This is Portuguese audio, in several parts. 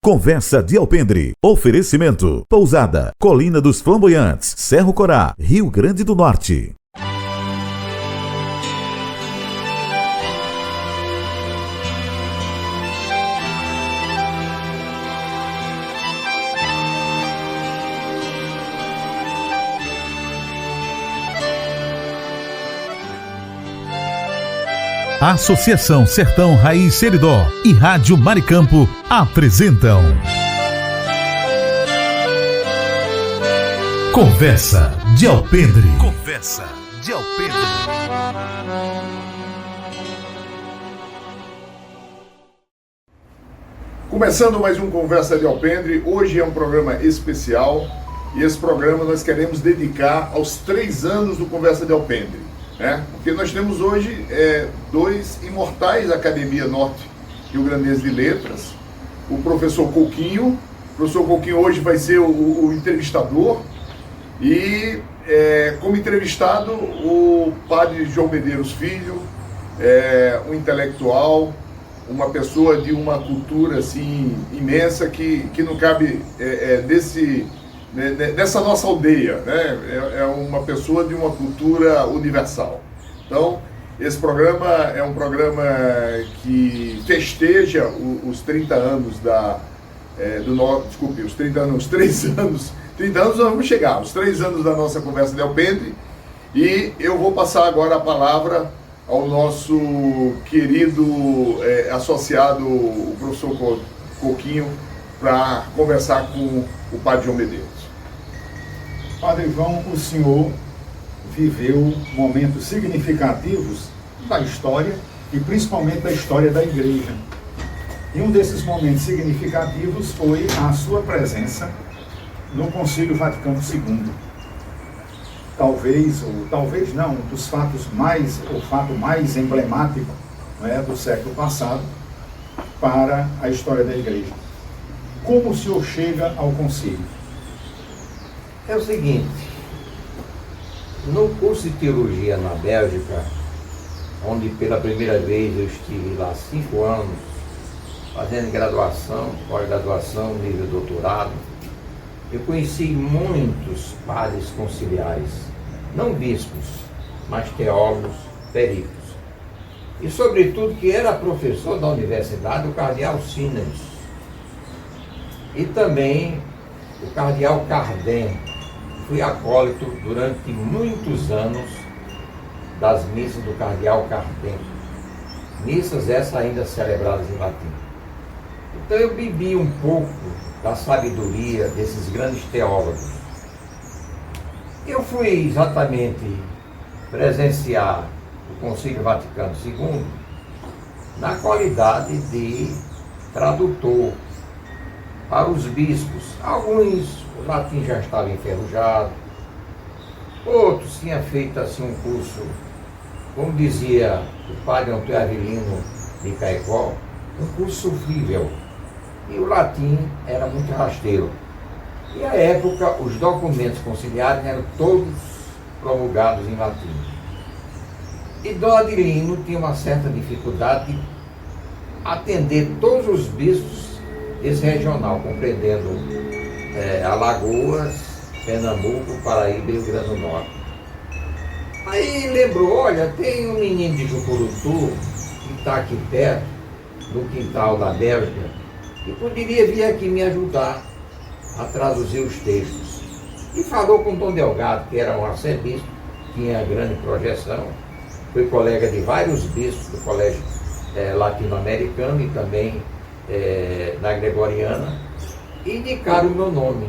Conversa de Alpendre. Oferecimento: Pousada Colina dos Flamboyantes, Cerro Corá, Rio Grande do Norte. A Associação Sertão Raiz Seridó e Rádio Maricampo apresentam Conversa de Alpendre. Conversa de Alpendre. Começando mais um Conversa de Alpendre. Hoje é um programa especial e esse programa nós queremos dedicar aos 3 anos do Conversa de Alpendre. Porque nós temos hoje 2 imortais da Academia Norte Rio Grandense de Letras, o professor Coquinho. O professor Coquinho hoje vai ser o entrevistador e como entrevistado o padre João Medeiros Filho, um intelectual, uma pessoa de uma cultura assim imensa que não cabe dessa nossa aldeia, né? É uma pessoa de uma cultura universal. Então, esse programa é um programa que festeja os 30 anos os 3 anos, 30 anos nós vamos chegar, os 3 anos da nossa Conversa de Alpendre, e eu vou passar agora a palavra ao nosso querido associado, o professor Coquinho, para conversar com o padre João Medeiros. Padre João, o senhor viveu momentos significativos da história e principalmente da história da igreja. E um desses momentos significativos foi a sua presença no Concílio Vaticano II. Talvez não, um dos fatos o fato mais emblemático, do século passado para a história da igreja. Como o senhor chega ao concílio? É o seguinte, no curso de teologia na Bélgica, onde pela primeira vez eu estive lá 5 anos, fazendo graduação, pós-graduação, nível doutorado, eu conheci muitos padres conciliares, não bispos, mas teólogos, peritos. E sobretudo que era professor da universidade, o cardeal Sinas. E também o cardeal Cardem. Fui acólito durante muitos anos das missas do cardeal Cardem. Missas essas ainda celebradas em latim. Então eu bebi um pouco da sabedoria desses grandes teólogos. Eu fui exatamente presenciar o Concílio Vaticano II na qualidade de tradutor para os bispos. Alguns, o latim já estava enferrujado, outros tinham feito assim um curso, como dizia o padre Antônio Avelino de Caicó, um curso sofrível, e o latim era muito rasteiro. E à época os documentos conciliares eram todos promulgados em latim. E Dom Adelino tinha uma certa dificuldade de atender todos os bispos desse regional, compreendendo Alagoas, Pernambuco, Paraíba e Rio Grande do Norte. Aí lembrou, olha, tem um menino de Jucurutu que está aqui perto, no quintal da Bélgica, que poderia vir aqui me ajudar a traduzir os textos. E falou com Dom Delgado, que era um arcebispo, tinha grande projeção, foi colega de vários bispos do colégio latino-americano e também da Gregoriana, e indicaram o meu nome.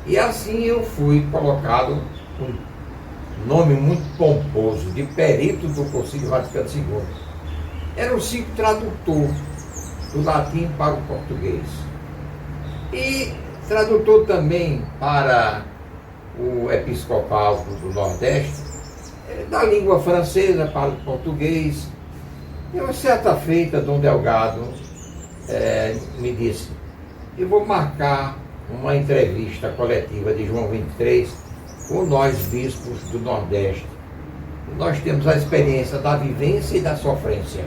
E assim eu fui colocado com um nome muito pomposo, de perito do Concílio Vaticano II. Era o simples tradutor do latim para o português. E tradutor também para o episcopal do Nordeste, da língua francesa para o português. E uma certa feita, Dom Delgado me disse, eu vou marcar uma entrevista coletiva de João 23 com nós bispos do Nordeste. Nós temos a experiência da vivência e da sofrência.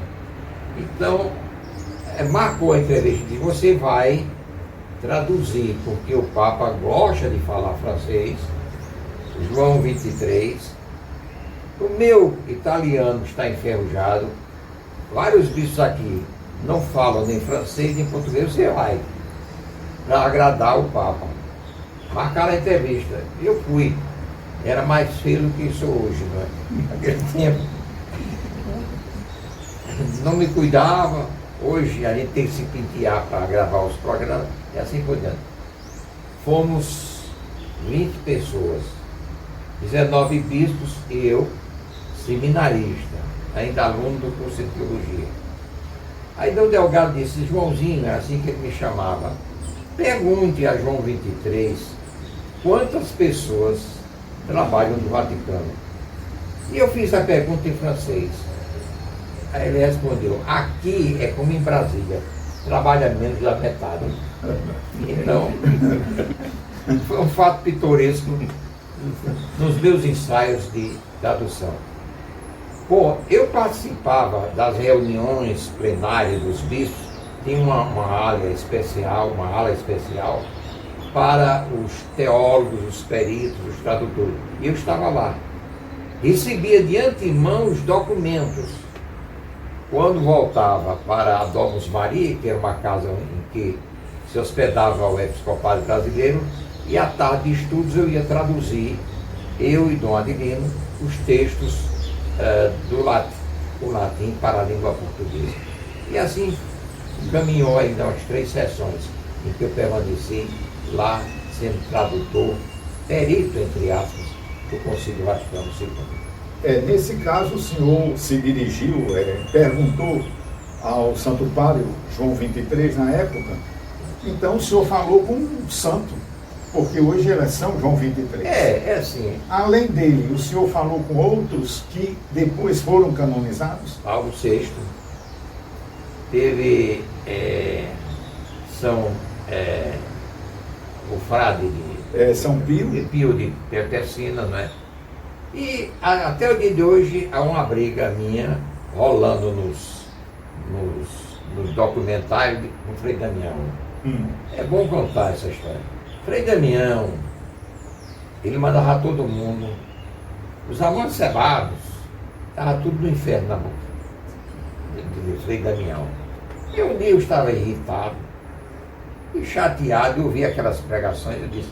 Então, marcou a entrevista de você vai traduzir, porque o Papa gosta de falar francês, João 23. O meu italiano está enferrujado. Vários bichos aqui não falam nem francês nem português. Você vai para agradar o Papa. Marcar a entrevista. Eu fui. Era mais feio do que sou hoje, não é? Naquele tempo. Não me cuidava. Hoje a gente tem que se pentear para gravar os programas e assim por diante. Fomos 20 pessoas, 19 bispos e eu, seminarista, ainda aluno do curso de teologia. Aí Dom Delgado disse, Joãozinho, é assim que ele me chamava, pergunte a João 23 quantas pessoas trabalham no Vaticano. E eu fiz a pergunta em francês. Aí ele respondeu, aqui é como em Brasília, trabalha menos da metade. Então, foi um fato pitoresco nos meus ensaios de tradução. Pô, eu participava das reuniões plenárias dos bispos, tinha uma ala especial para os teólogos, os peritos, os tradutores. E eu estava lá. Recebia de antemão os documentos. Quando voltava para a Domus Maria, que era uma casa em que se hospedava o episcopado brasileiro, e à tarde de estudos eu ia traduzir, eu e Dom Adelino, os textos do latim para a língua portuguesa. E assim caminhou ainda umas 3 sessões em que eu permaneci lá sendo tradutor, perito, entre aspas, do Concílio Vaticano II. Nesse caso, o senhor se dirigiu, perguntou ao Santo Padre João 23 na época, então o senhor falou com um santo, porque hoje ele é São João 23. É assim. Além dele, o senhor falou com outros que depois foram canonizados? Paulo VI, teve o frade de São Pio de Tertessina, não é? E até o dia de hoje há uma briga minha rolando nos documentários com Frei Damião. É bom contar essa história. Frei Damião, ele mandava todo mundo, os amancebados, estava tudo no inferno na boca de Frei Damião. E um dia eu estava irritado e chateado, eu ouvi aquelas pregações, eu disse,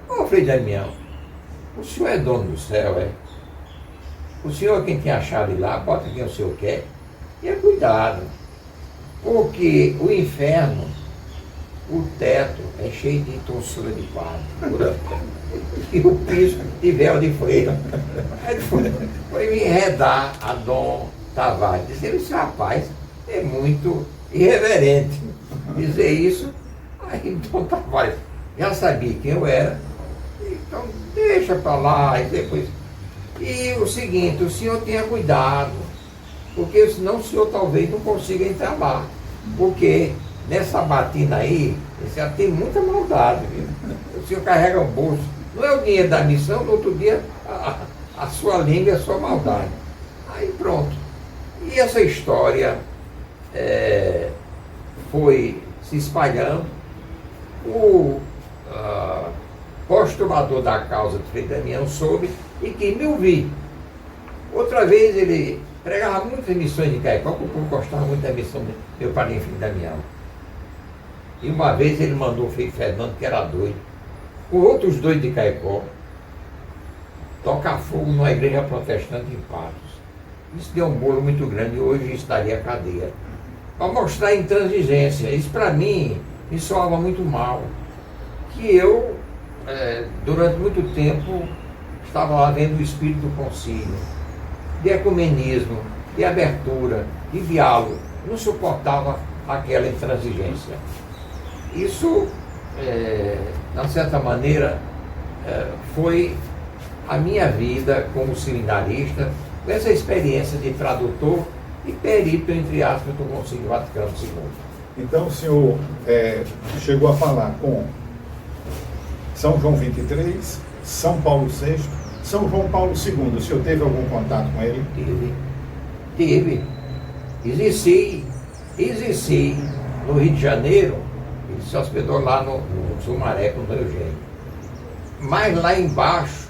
ô Frei Damião, o senhor é dono do céu, é? O senhor é quem tem a chave lá, bota quem o senhor quer. E é cuidado, porque o inferno, o teto é cheio de tonsura de quadro. E o piso de véu de freira. Aí ele foi me enredar a Dom Tavares. Disse, esse rapaz é muito irreverente dizer isso. Aí Dom Tavares já sabia quem eu era. Então deixa para lá e depois. E o seguinte, o senhor tenha cuidado, porque senão o senhor talvez não consiga entrar lá. Porque nessa batina aí, você tem muita maldade, viu? O senhor carrega o bolso. Não é o dinheiro da missão, no outro dia a sua língua é a sua maldade. Aí pronto. E essa história foi se espalhando. O postulador da causa de Frei Damião soube e quis me ouvir. Outra vez ele pregava muitas missões de Caicó, porque eu gostava muito da missão do meu padrinho Frei Damião. E uma vez ele mandou o Frei Fernando, que era doido, com outros doidos de Caicó, tocar fogo numa igreja protestante em Patos. Isso deu um bolo muito grande e hoje estaria a cadeia. Para mostrar a intransigência. Isso para mim me soava muito mal. Que eu, durante muito tempo, estava lá vendo o espírito do concílio, de ecumenismo, de abertura, de diálogo. Não suportava aquela intransigência. Isso, de certa maneira, foi a minha vida como seminarista, com essa experiência de tradutor e perito, entre aspas, do Concílio Vaticano II. Então o senhor chegou a falar com São João 23, São Paulo VI, São João Paulo II. O senhor teve algum contato com ele? Tive. Exerci no Rio de Janeiro Ele se hospedou lá no Sumaré com o Dom Eugênio. Mas lá embaixo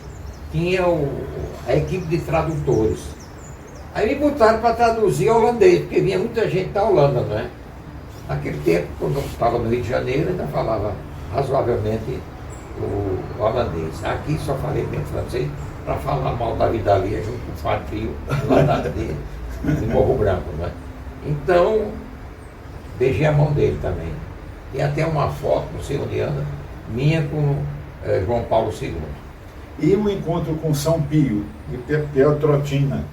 tinha a equipe de tradutores. Aí me botaram para traduzir holandês, porque vinha muita gente da Holanda, não é? Naquele tempo, quando eu estava no Rio de Janeiro, ainda falava razoavelmente o holandês. Aqui só falei bem francês para falar mal da Vidalia junto com o Fatrio, lá de Morro Branco, não é? Então, beijei a mão dele também. Tem até uma foto, não sei onde anda, minha com João Paulo II. E o encontro com São Pio e Pietrotina.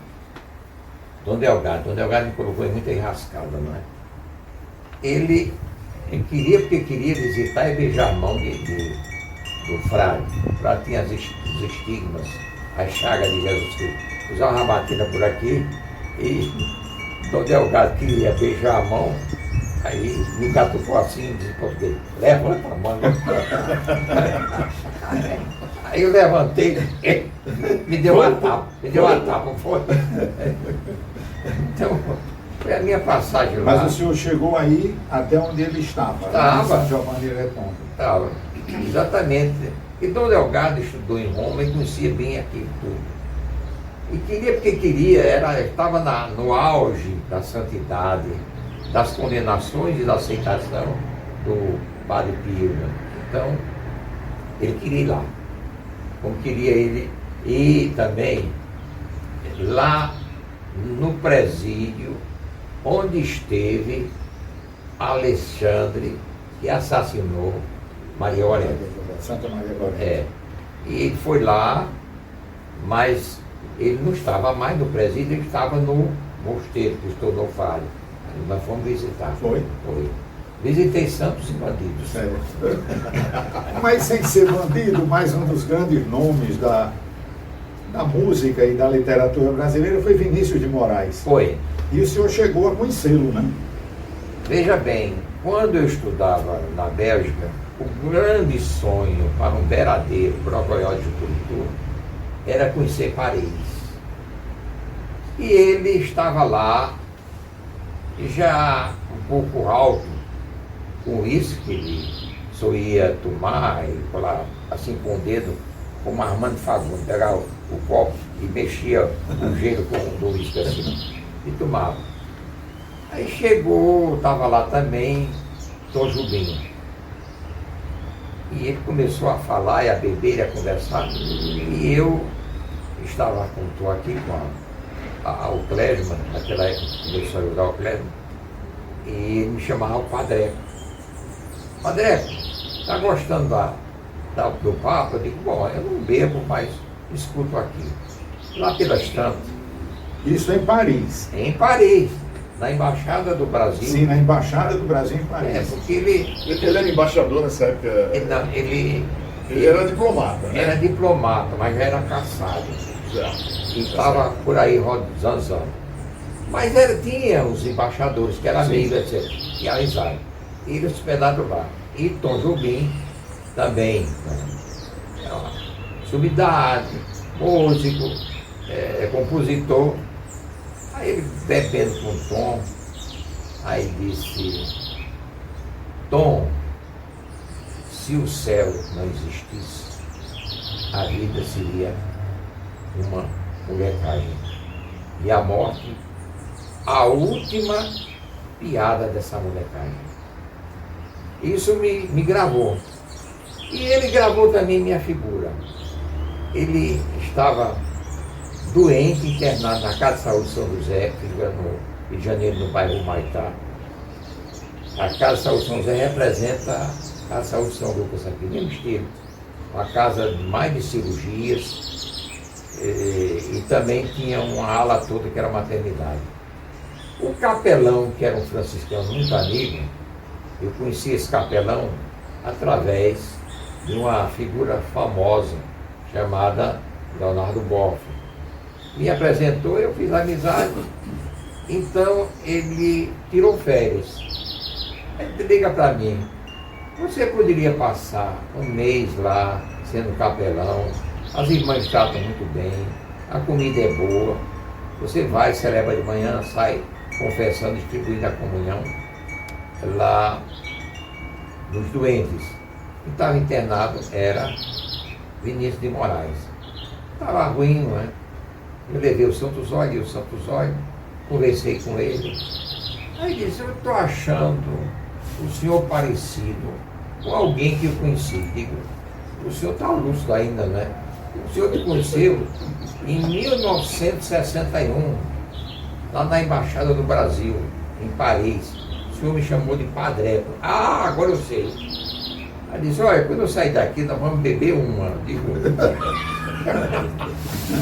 Dom Delgado me colocou em muita enrascada, não é? Ele queria, porque queria visitar e beijar a mão do frade. O frade tinha os estigmas, as chagas de Jesus Cristo. Usava uma batina por aqui e Dom Delgado queria beijar a mão, aí me catucou assim, disse em português, levanta a mão. Aí eu levantei, me deu uma tapa, foi. Então, foi a minha passagem lá. Mas o senhor chegou aí até onde ele estava? Estava. Em Giovanni Redondo. Estava, exatamente. E Dom Delgado estudou em Roma e conhecia bem aquilo tudo. E queria porque queria, estava no auge da santidade, das condenações e da aceitação do Padre Pio. Então, ele queria ir lá. Como queria ele ir também lá no presídio onde esteve Alexandre, que assassinou Maria Aurélia. Santa Maria Aurélia. E ele foi lá, mas ele não estava mais no presídio, ele estava no mosteiro, que se tornou falho. Nós fomos visitar. Foi? Foi. Visitei santos e bandidos. Mas sem ser bandido, mais um dos grandes nomes da música e da literatura brasileira foi Vinícius de Moraes. Foi. E o senhor chegou a conhecê-lo, né? Veja bem, quando eu estudava na Bélgica, o grande sonho para um verdadeiro progoió de cultura era conhecer Paris. E ele estava lá, já um pouco alto, com isso que ele só ia tomar e falar assim com o dedo, como Armando Fagundes, pegava o copo e mexia o gelo com o uísque assim, e tomava. Aí chegou, estava lá também, Tom Jobim. E ele começou a falar e a beber e a conversar. E eu estava, como estou aqui, com o Klesman, naquela época começou a usar o Klesman, e ele me chamava o Padreco. Padreco, está gostando do papo? Eu digo, bom, eu não bebo, mas escuto aqui. Lá pelas tantas. Isso em Paris. Em Paris, na Embaixada do Brasil. Sim, na Embaixada do Brasil em Paris. Porque ele era embaixador nessa época. Ele era diplomata, né? Era diplomata, mas já era caçado. Já. E estava por aí zanzando. Mas tinha os embaixadores, que eram amigos, etc. E alisaram. Ele hospedado lá. E Tom Jobim também. Subidade, músico, compositor. Aí ele bebendo com o Tom, aí disse, Tom, se o céu não existisse, a vida seria uma molecagem. E a morte, a última piada dessa molecagem. Isso me gravou. E ele gravou também minha figura. Ele estava doente, internado na Casa de Saúde São José, que fica no Rio de Janeiro, no bairro Humaitá. A Casa de Saúde São José representa a Casa de Saúde São Lucas aqui, mesmo estilo. Uma casa mais de cirurgias e também tinha uma ala toda que era maternidade. O capelão, que era um franciscano muito amigo, eu conheci esse capelão através de uma figura famosa chamada Leonardo Boff. Me apresentou, eu fiz amizade, então ele tirou férias. Ele liga para mim, você poderia passar um mês lá, sendo capelão, as irmãs tratam muito bem, a comida é boa, você vai, celebra de manhã, sai confessando, distribuindo a comunhão lá dos doentes. Quem estava internado era Vinícius de Moraes. Estava ruim, não é? Eu levei o Santo Zóio, conversei com ele. Aí ele disse, eu estou achando o senhor parecido com alguém que eu conheci. Digo, o senhor está lúcido ainda, né? O senhor me conheceu em 1961, lá na Embaixada do Brasil, em Paris. O senhor me chamou de Padre. Ah, agora eu sei. Aí disse, olha, quando eu sair daqui, nós vamos beber uma. Digo,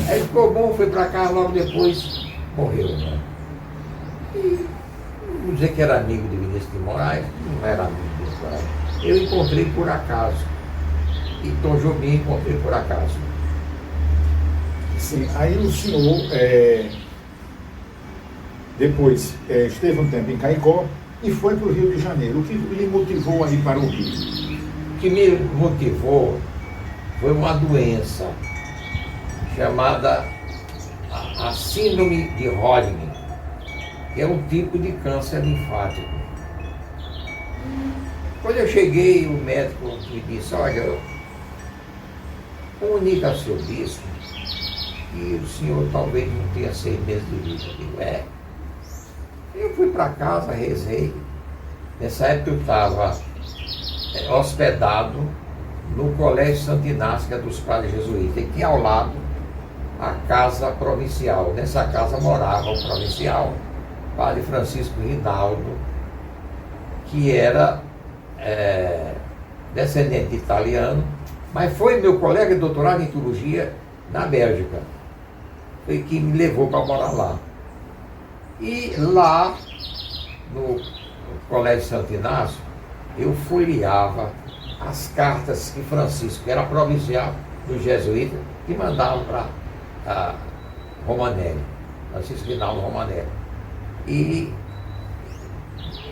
aí ficou bom, foi para cá, logo depois morreu, né? E vou dizer que era amigo de Vinícius de Moraes, não era amigo de Vinícius de Moraes. Eu encontrei por acaso. E Tom Jobim encontrei por acaso. Sim, aí o senhor depois esteve um tempo em Caicó e foi para o Rio de Janeiro. O que lhe motivou a ir para o Rio? O que me motivou foi uma doença chamada a síndrome de Hodgkin, que é um tipo de câncer linfático. Quando eu cheguei, o médico me disse, olha, comunica ao seu bispo que o senhor talvez não tenha 6 meses de vida. Eu digo, Eu fui para casa, rezei. Nessa época eu estava hospedado no Colégio Santo Inácio, que é dos Padres Jesuítas, e tinha ao lado a casa provincial. Nessa casa morava o provincial, Padre Francisco Rinaldo, que era descendente de italiano, mas foi meu colega de doutorado em teologia na Bélgica. Foi que me levou para morar lá. E lá, no Colégio Santo Inácio, eu folheava as cartas que Francisco, que era provincial do jesuíta, que mandavam para Romanelli, Francisco Rinaldo Romanelli. E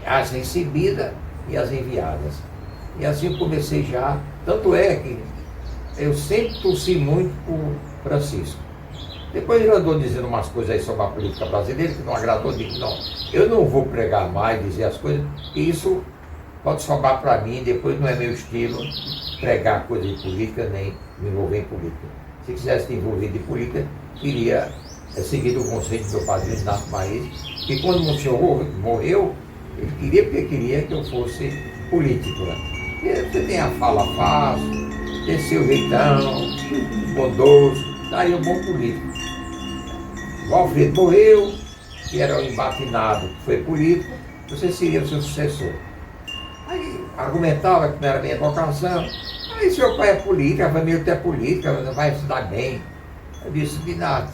as recebidas e as enviadas. E assim eu comecei já, tanto é que eu sempre torci muito por Francisco. Depois ele andou dizendo umas coisas aí sobre a política brasileira que não agradou, eu digo, não, eu não vou pregar mais, dizer as coisas, e isso pode sobrar para mim, depois não é meu estilo pregar coisa de política, nem me envolver em política. Se quisesse me envolver de política, queria seguir o conselho do meu padrinho Inácio Maís, que quando o senhor morreu, ele queria porque queria que eu fosse político. Né? E você tem a fala fácil, tem seu jeitão, bondoso, daí um bom político. O Alfredo morreu, que era um embatinado, que foi político, você seria o seu sucessor. Aí argumentava que não era minha vocação. Aí seu pai é político, a família é política, você vai se dar bem. Eu disse, Binato,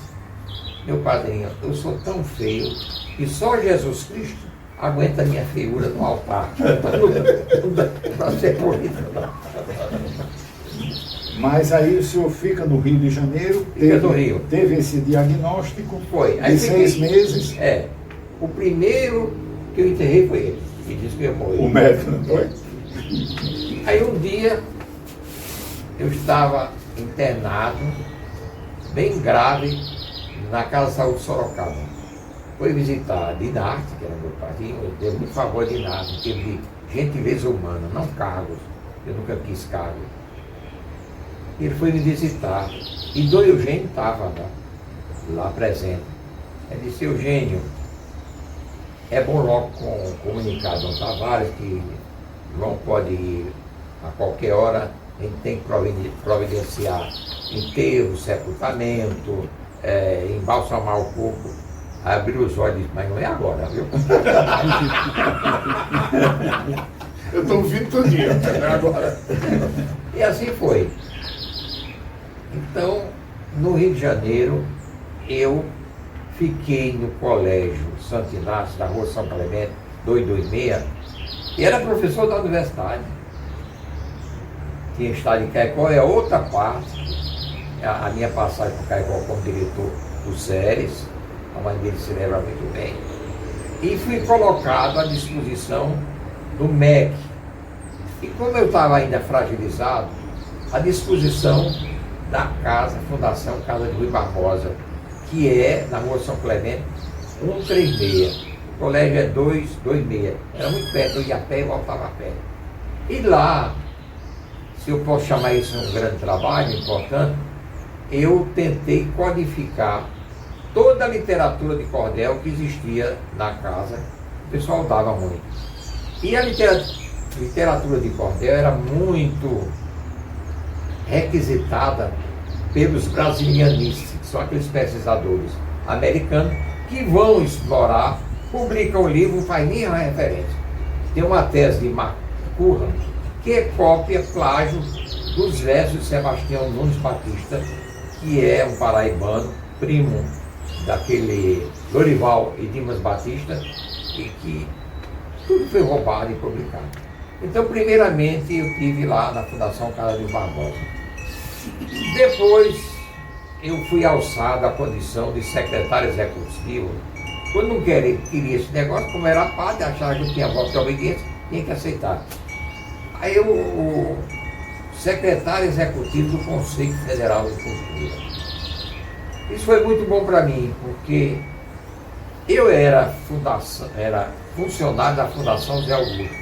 meu padrinho, eu sou tão feio que só Jesus Cristo aguenta a minha feiura no altar. Não dá para ser político, não. Mas aí o senhor fica no Rio de Janeiro, teve esse diagnóstico. Foi. Aí de 6 meses. O primeiro que eu enterrei foi ele, que disse que eu morri. O médico, não foi? Aí um dia eu estava internado, bem grave, na Casa de Saúde de Sorocaba. Fui visitar a Dinarte, que era meu padrinho, eu dei muito favor a Dinarte, em termos de gentileza humana, não cargos. Eu nunca quis cargos. Ele foi me visitar e Dom Eugênio estava lá presente. Ele disse, Eugênio, é bom logo comunicar a Dom Tavares que João pode ir a qualquer hora, a gente tem que providenciar enterro, sepultamento, embalsamar o corpo. Aí abriu os olhos e disse, mas não é agora, viu? Eu estou ouvindo tudinho, não é agora. E assim foi. Então, no Rio de Janeiro, eu fiquei no Colégio Santo Inácio, da Rua São Clemente, 226, e era professor da universidade. Tinha estado em Caicó, é outra parte, a minha passagem por Caicó como diretor do SERES, a mãe dele se lembra muito bem, e fui colocado à disposição do MEC. E como eu estava ainda fragilizado, à disposição da casa, Fundação Casa de Rui Barbosa, que é na Rua São Clemente, 136. O colégio é 226. Era muito perto, eu ia a pé e voltava a pé. E lá, se eu posso chamar isso um grande trabalho importante, eu tentei codificar toda a literatura de cordel que existia na casa. O pessoal dava muito. E a literatura de cordel era muito requisitada pelos brasilianistas, que são aqueles pesquisadores americanos que vão explorar, publicam o livro, não faz nenhuma referência. Tem uma tese de Mark Curran que é cópia, plágio dos versos de Sebastião Nunes Batista, que é um paraibano, primo daquele Lorival e Dimas Batista, e que tudo foi roubado e publicado. Então, primeiramente, eu estive lá na Fundação Carlos de Barbosa. Depois, eu fui alçado à condição de secretário executivo. Quando não queria esse negócio, como era padre, achava que eu tinha voto de obediência, tinha que aceitar. Aí eu, o secretário executivo do Conselho Federal de Cultura. Isso foi muito bom para mim, porque eu era funcionário da Fundação Zé Augusto.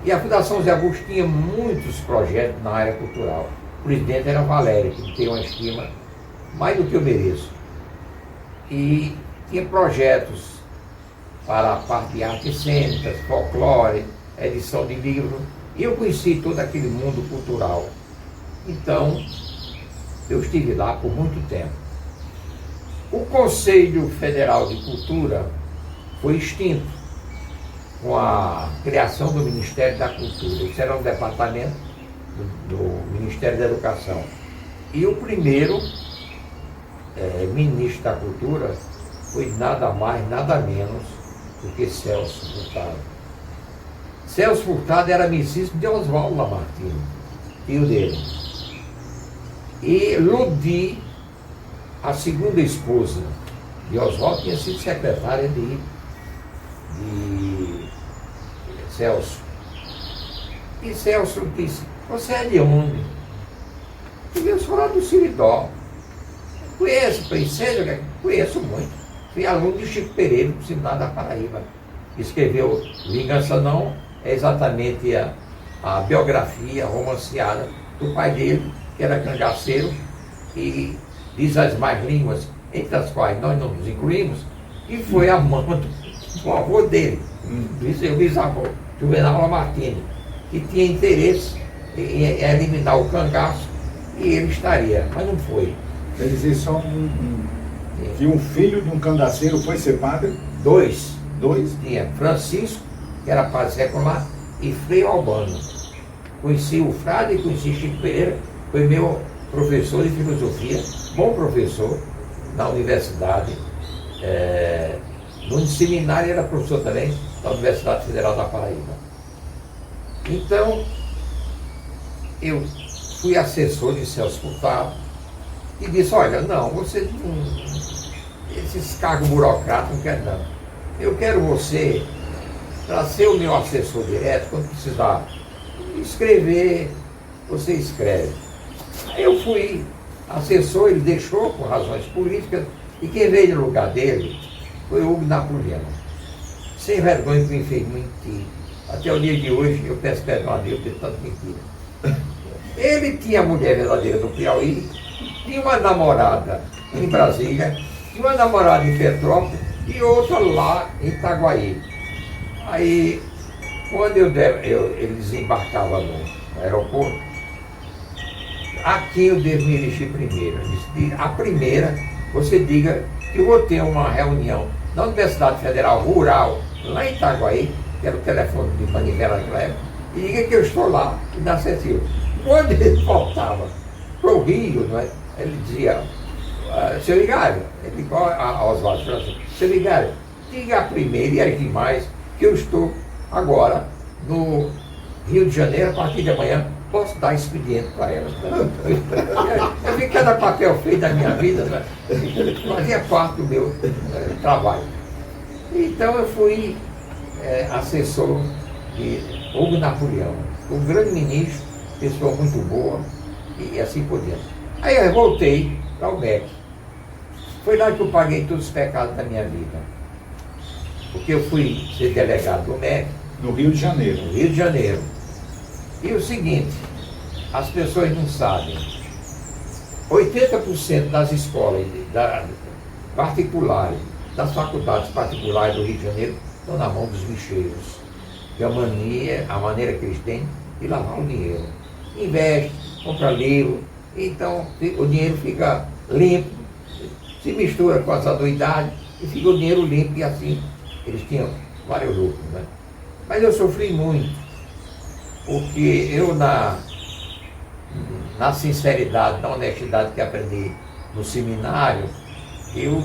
E a Fundação Zé Augusto tinha muitos projetos na área cultural. O presidente era Valério, que tem uma estima mais do que eu mereço. E tinha projetos para a parte de artes cênicas, folclore, edição de livro. E eu conheci todo aquele mundo cultural. Então, eu estive lá por muito tempo. O Conselho Federal de Cultura foi extinto com a criação do Ministério da Cultura. Isso era um departamento do Ministério da Educação. E o primeiro ministro da Cultura foi nada mais, nada menos do que Celso Furtado. Celso Furtado era amicíssimo de Oswaldo Lamartine, tio dele. E Ludi, a segunda esposa de Oswaldo, tinha sido secretária de Celso. E Celso disse: você é de onde? Eu sou lá do Siridó. Conheço Princesa? Conheço muito. Fui aluno de Chico Pereira, do Seminário da Paraíba. Escreveu Vingança Não, é exatamente a biografia romanceada do pai dele, que era cangaceiro, e diz as mais línguas, entre as quais nós não nos incluímos, e foi amando o avô dele, o bisavô, Juvenal Lamartine, que tinha interesse em eliminar o cangaço, e ele estaria, mas não foi. Quer dizer, só que um filho de um cangaceiro foi ser padre? Dois. Tinha Francisco, que era padre secular, e Frei Albano. Conheci o frade e conheci Chico Pereira, foi meu professor de filosofia, bom professor na universidade. No seminário era professor também da Universidade Federal da Paraíba. Então, eu fui assessor de Celso Furtado e disse: olha, não, você não, esses cargos burocráticos não quero não. Eu quero você para ser o meu assessor direto, quando precisar escrever, você escreve. Aí eu fui assessor, ele deixou por razões políticas, e quem veio no lugar dele foi o Hugo Napoleão. Sem vergonha que me fez mentir. Até o dia de hoje eu peço perdão a Deus de tanta mentira. Ele tinha a mulher verdadeira do Piauí, tinha uma namorada em Brasília, tinha uma namorada em Petrópolis e outra lá em Itaguaí. Aí, quando ele desembarcava no aeroporto, a quem eu devo me dirigir primeiro? A primeira, você diga que eu vou ter uma reunião na Universidade Federal Rural, lá em Itaguaí, que era o telefone de manivela naquela época, e diga que eu estou lá, e na Cecília. Quando ele voltava para o Rio, não é, ele dizia: seu Vigário, ele igual a Oswaldo França, seu Vigário, diga primeiro e agir mais, que eu estou agora no Rio de Janeiro, a partir de amanhã, posso dar expediente para ela. Eu vi cada papel feito da minha vida, né? Fazia parte do meu trabalho. Então eu fui assessor de Hugo Napoleão, um grande ministro, pessoa muito boa, e assim por diante. Aí eu voltei para o MEC. Foi lá que eu paguei todos os pecados da minha vida. Porque eu fui ser delegado do MEC. No Rio de Janeiro. No Rio de Janeiro. E o seguinte, as pessoas não sabem, 80% das escolas particulares, das faculdades particulares do Rio de Janeiro, estão na mão dos bicheiros. Que a maneira que eles têm de lavar o dinheiro. Investe, compra livro, então o dinheiro fica limpo, se mistura com as anuidades e fica o dinheiro limpo, e assim eles tinham vários lucros, né? Mas eu sofri muito, porque eu na sinceridade, na honestidade que aprendi no seminário, eu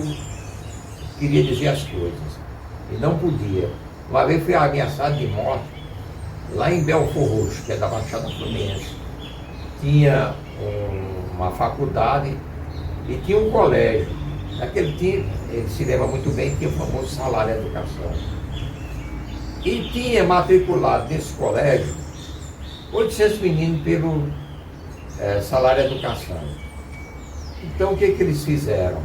queria dizer as coisas e não podia. Uma vez fui ameaçado de morte lá em Belfor Roxo, que é da Baixada Fluminense. Tinha uma faculdade e tinha um colégio. Naquele tempo, ele se lembra muito bem, tinha o famoso salário de educação. E tinha matriculado nesse colégio 800 meninos pelo salário de educação. Então o que eles fizeram?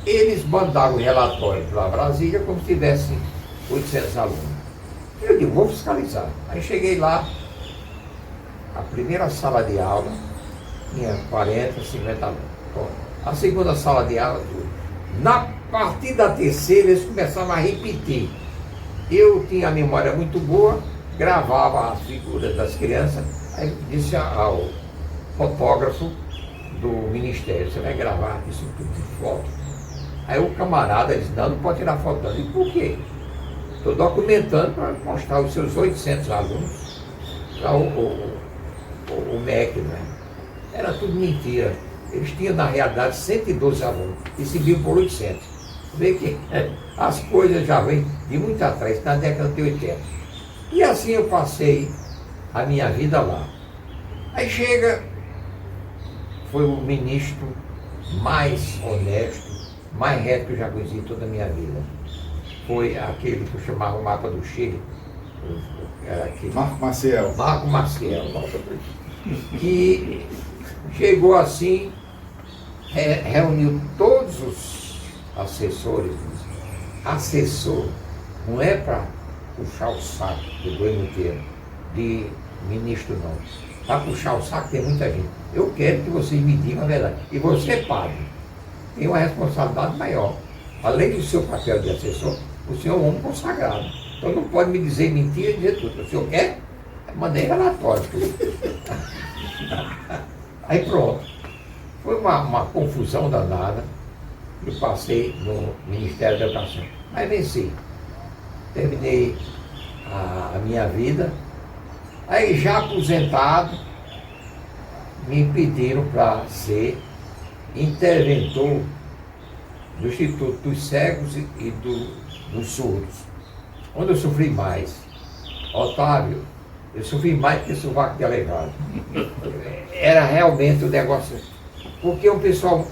Eles mandaram o relatório para Brasília como se tivesse 800 alunos. Eu digo, vou fiscalizar. Aí cheguei lá, a primeira sala de aula tinha 40, 50 alunos. A segunda sala de aula, na partir da terceira, eles começavam a repetir. Eu tinha a memória muito boa, gravava as figuras das crianças, aí disse ao fotógrafo do ministério, você vai gravar isso tudo de foto? Aí o camarada disse, não pode tirar foto. Eu disse, por quê? Estou documentando para mostrar os seus 800 alunos para o MEC, né? Era tudo mentira. Eles tinham, na realidade, 112 alunos e se viam por 800. Vê que as coisas já vêm de muito atrás, na década de 80. E assim eu passei a minha vida lá. Aí chega, foi o ministro mais honesto, mais reto que eu já conheci em toda a minha vida. Foi aquele que eu chamava o Mapa do Chile. Marco Maciel. Marco Maciel. Que chegou assim, reuniu todos os assessores. Assessor não é para puxar o saco do doido inteiro, de ministro não. Para puxar o saco tem muita gente. Eu quero que vocês me digam a verdade. E você, padre, tem uma responsabilidade maior. Além do seu papel de assessor, o senhor é um homem consagrado. Então não pode me dizer mentira e dizer tudo. O senhor quer? Mandei relatório. Aí pronto. Foi uma confusão danada. Eu passei no Ministério da Educação. Mas venci. Terminei a minha vida. Aí já aposentado, me pediram para ser interventor do Instituto dos Cegos e dos Surdos, onde eu sofri mais. Otávio, eu sofri mais que sovaco de aleijado. Era realmente um negócio, porque o pessoal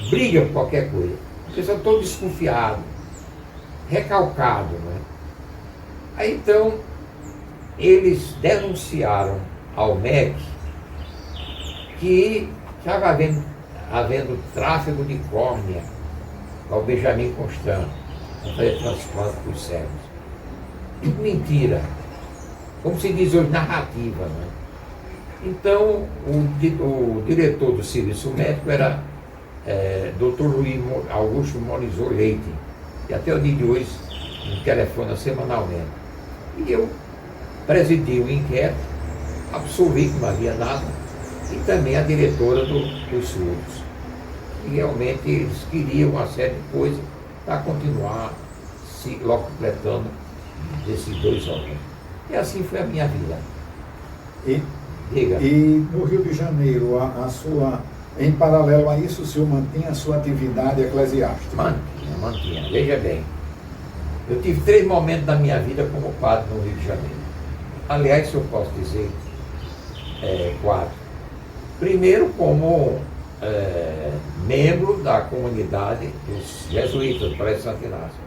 briga por qualquer coisa. O pessoal todo desconfiado, recalcado, né? Aí então, eles denunciaram ao MEC que estava havendo tráfego de córnea ao Benjamin Constant, para fazer transplante para os cegos. Mentira. Como se diz hoje, narrativa, né? Então, o diretor do serviço médico era Dr. Luiz Augusto Morizot Leite, que até o dia de hoje me telefona semanalmente. E eu presidi o inquérito, absolvi que não havia nada, e também a diretora dos surdos. E realmente eles queriam uma série de coisas para continuar se locupletando desses dois órgãos. E assim foi a minha vida. Diga. E no Rio de Janeiro, em paralelo a isso, o senhor mantinha a sua atividade eclesiástica? Mantinha. Veja bem, eu tive 3 momentos da minha vida como padre no Rio de Janeiro. Aliás, se eu posso dizer, 4. Primeiro, como membro da comunidade dos jesuítas do Colégio Santo Inácio.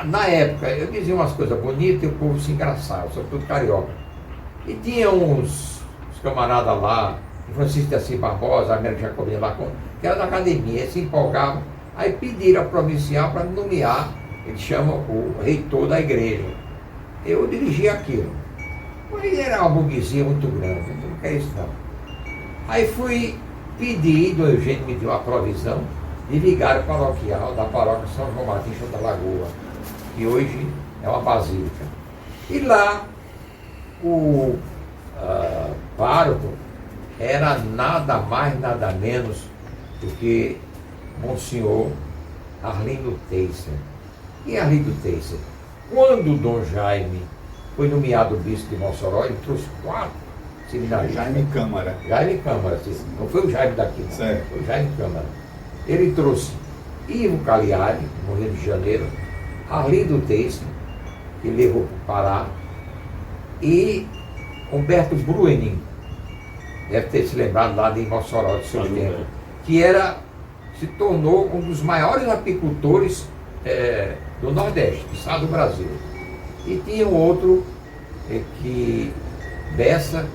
Na época, eu dizia umas coisas bonitas e o povo se engraçava, sobretudo carioca. E tinha uns camaradas lá, Francisco de Assis Barbosa, Américo Jacobino lá, que era da academia, eles se empolgavam. Aí pediram a provincial para nomear, eles chamam o reitor da igreja, eu dirigia aquilo. Mas era uma burguesia muito grande, então não quer isso não. Aí fui pedir, o Eugênio me deu a provisão de vigário paroquial da paróquia São João Martins da Lagoa, que hoje é uma basílica. E lá o pároco era nada mais, nada menos do que Monsenhor Arlindo Teicer. E Arlindo Teicer, quando o Dom Jaime foi nomeado bispo de Mossoró, ele trouxe 4 seminaristas. Jaime Câmara. Jaime Câmara, não foi o Jaime daqui, não. Certo. Foi o Jaime Câmara. Ele trouxe Ivo Cagliari, no Rio de Janeiro, Arlindo Teicer, que levou para o Pará, e Humberto Bruening, deve ter se lembrado lá de Mossoró, de seu tempo, que se tornou um dos maiores apicultores do Nordeste, do estado do Brasil. E tinha um outro, Bessa,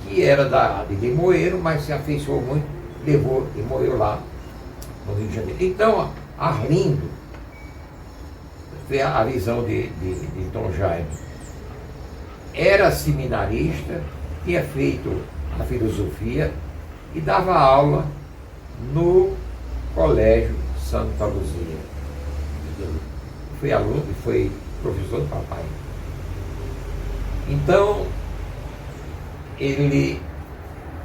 que era de Limoeiro, mas se afeiçoou muito, levou e morreu lá no Rio de Janeiro. Então, Arlindo, foi a visão de Dom Jaime, era seminarista, tinha feito a filosofia e dava aula no Colégio Santa Luzia. Foi aluno e foi professor do papai. Então, ele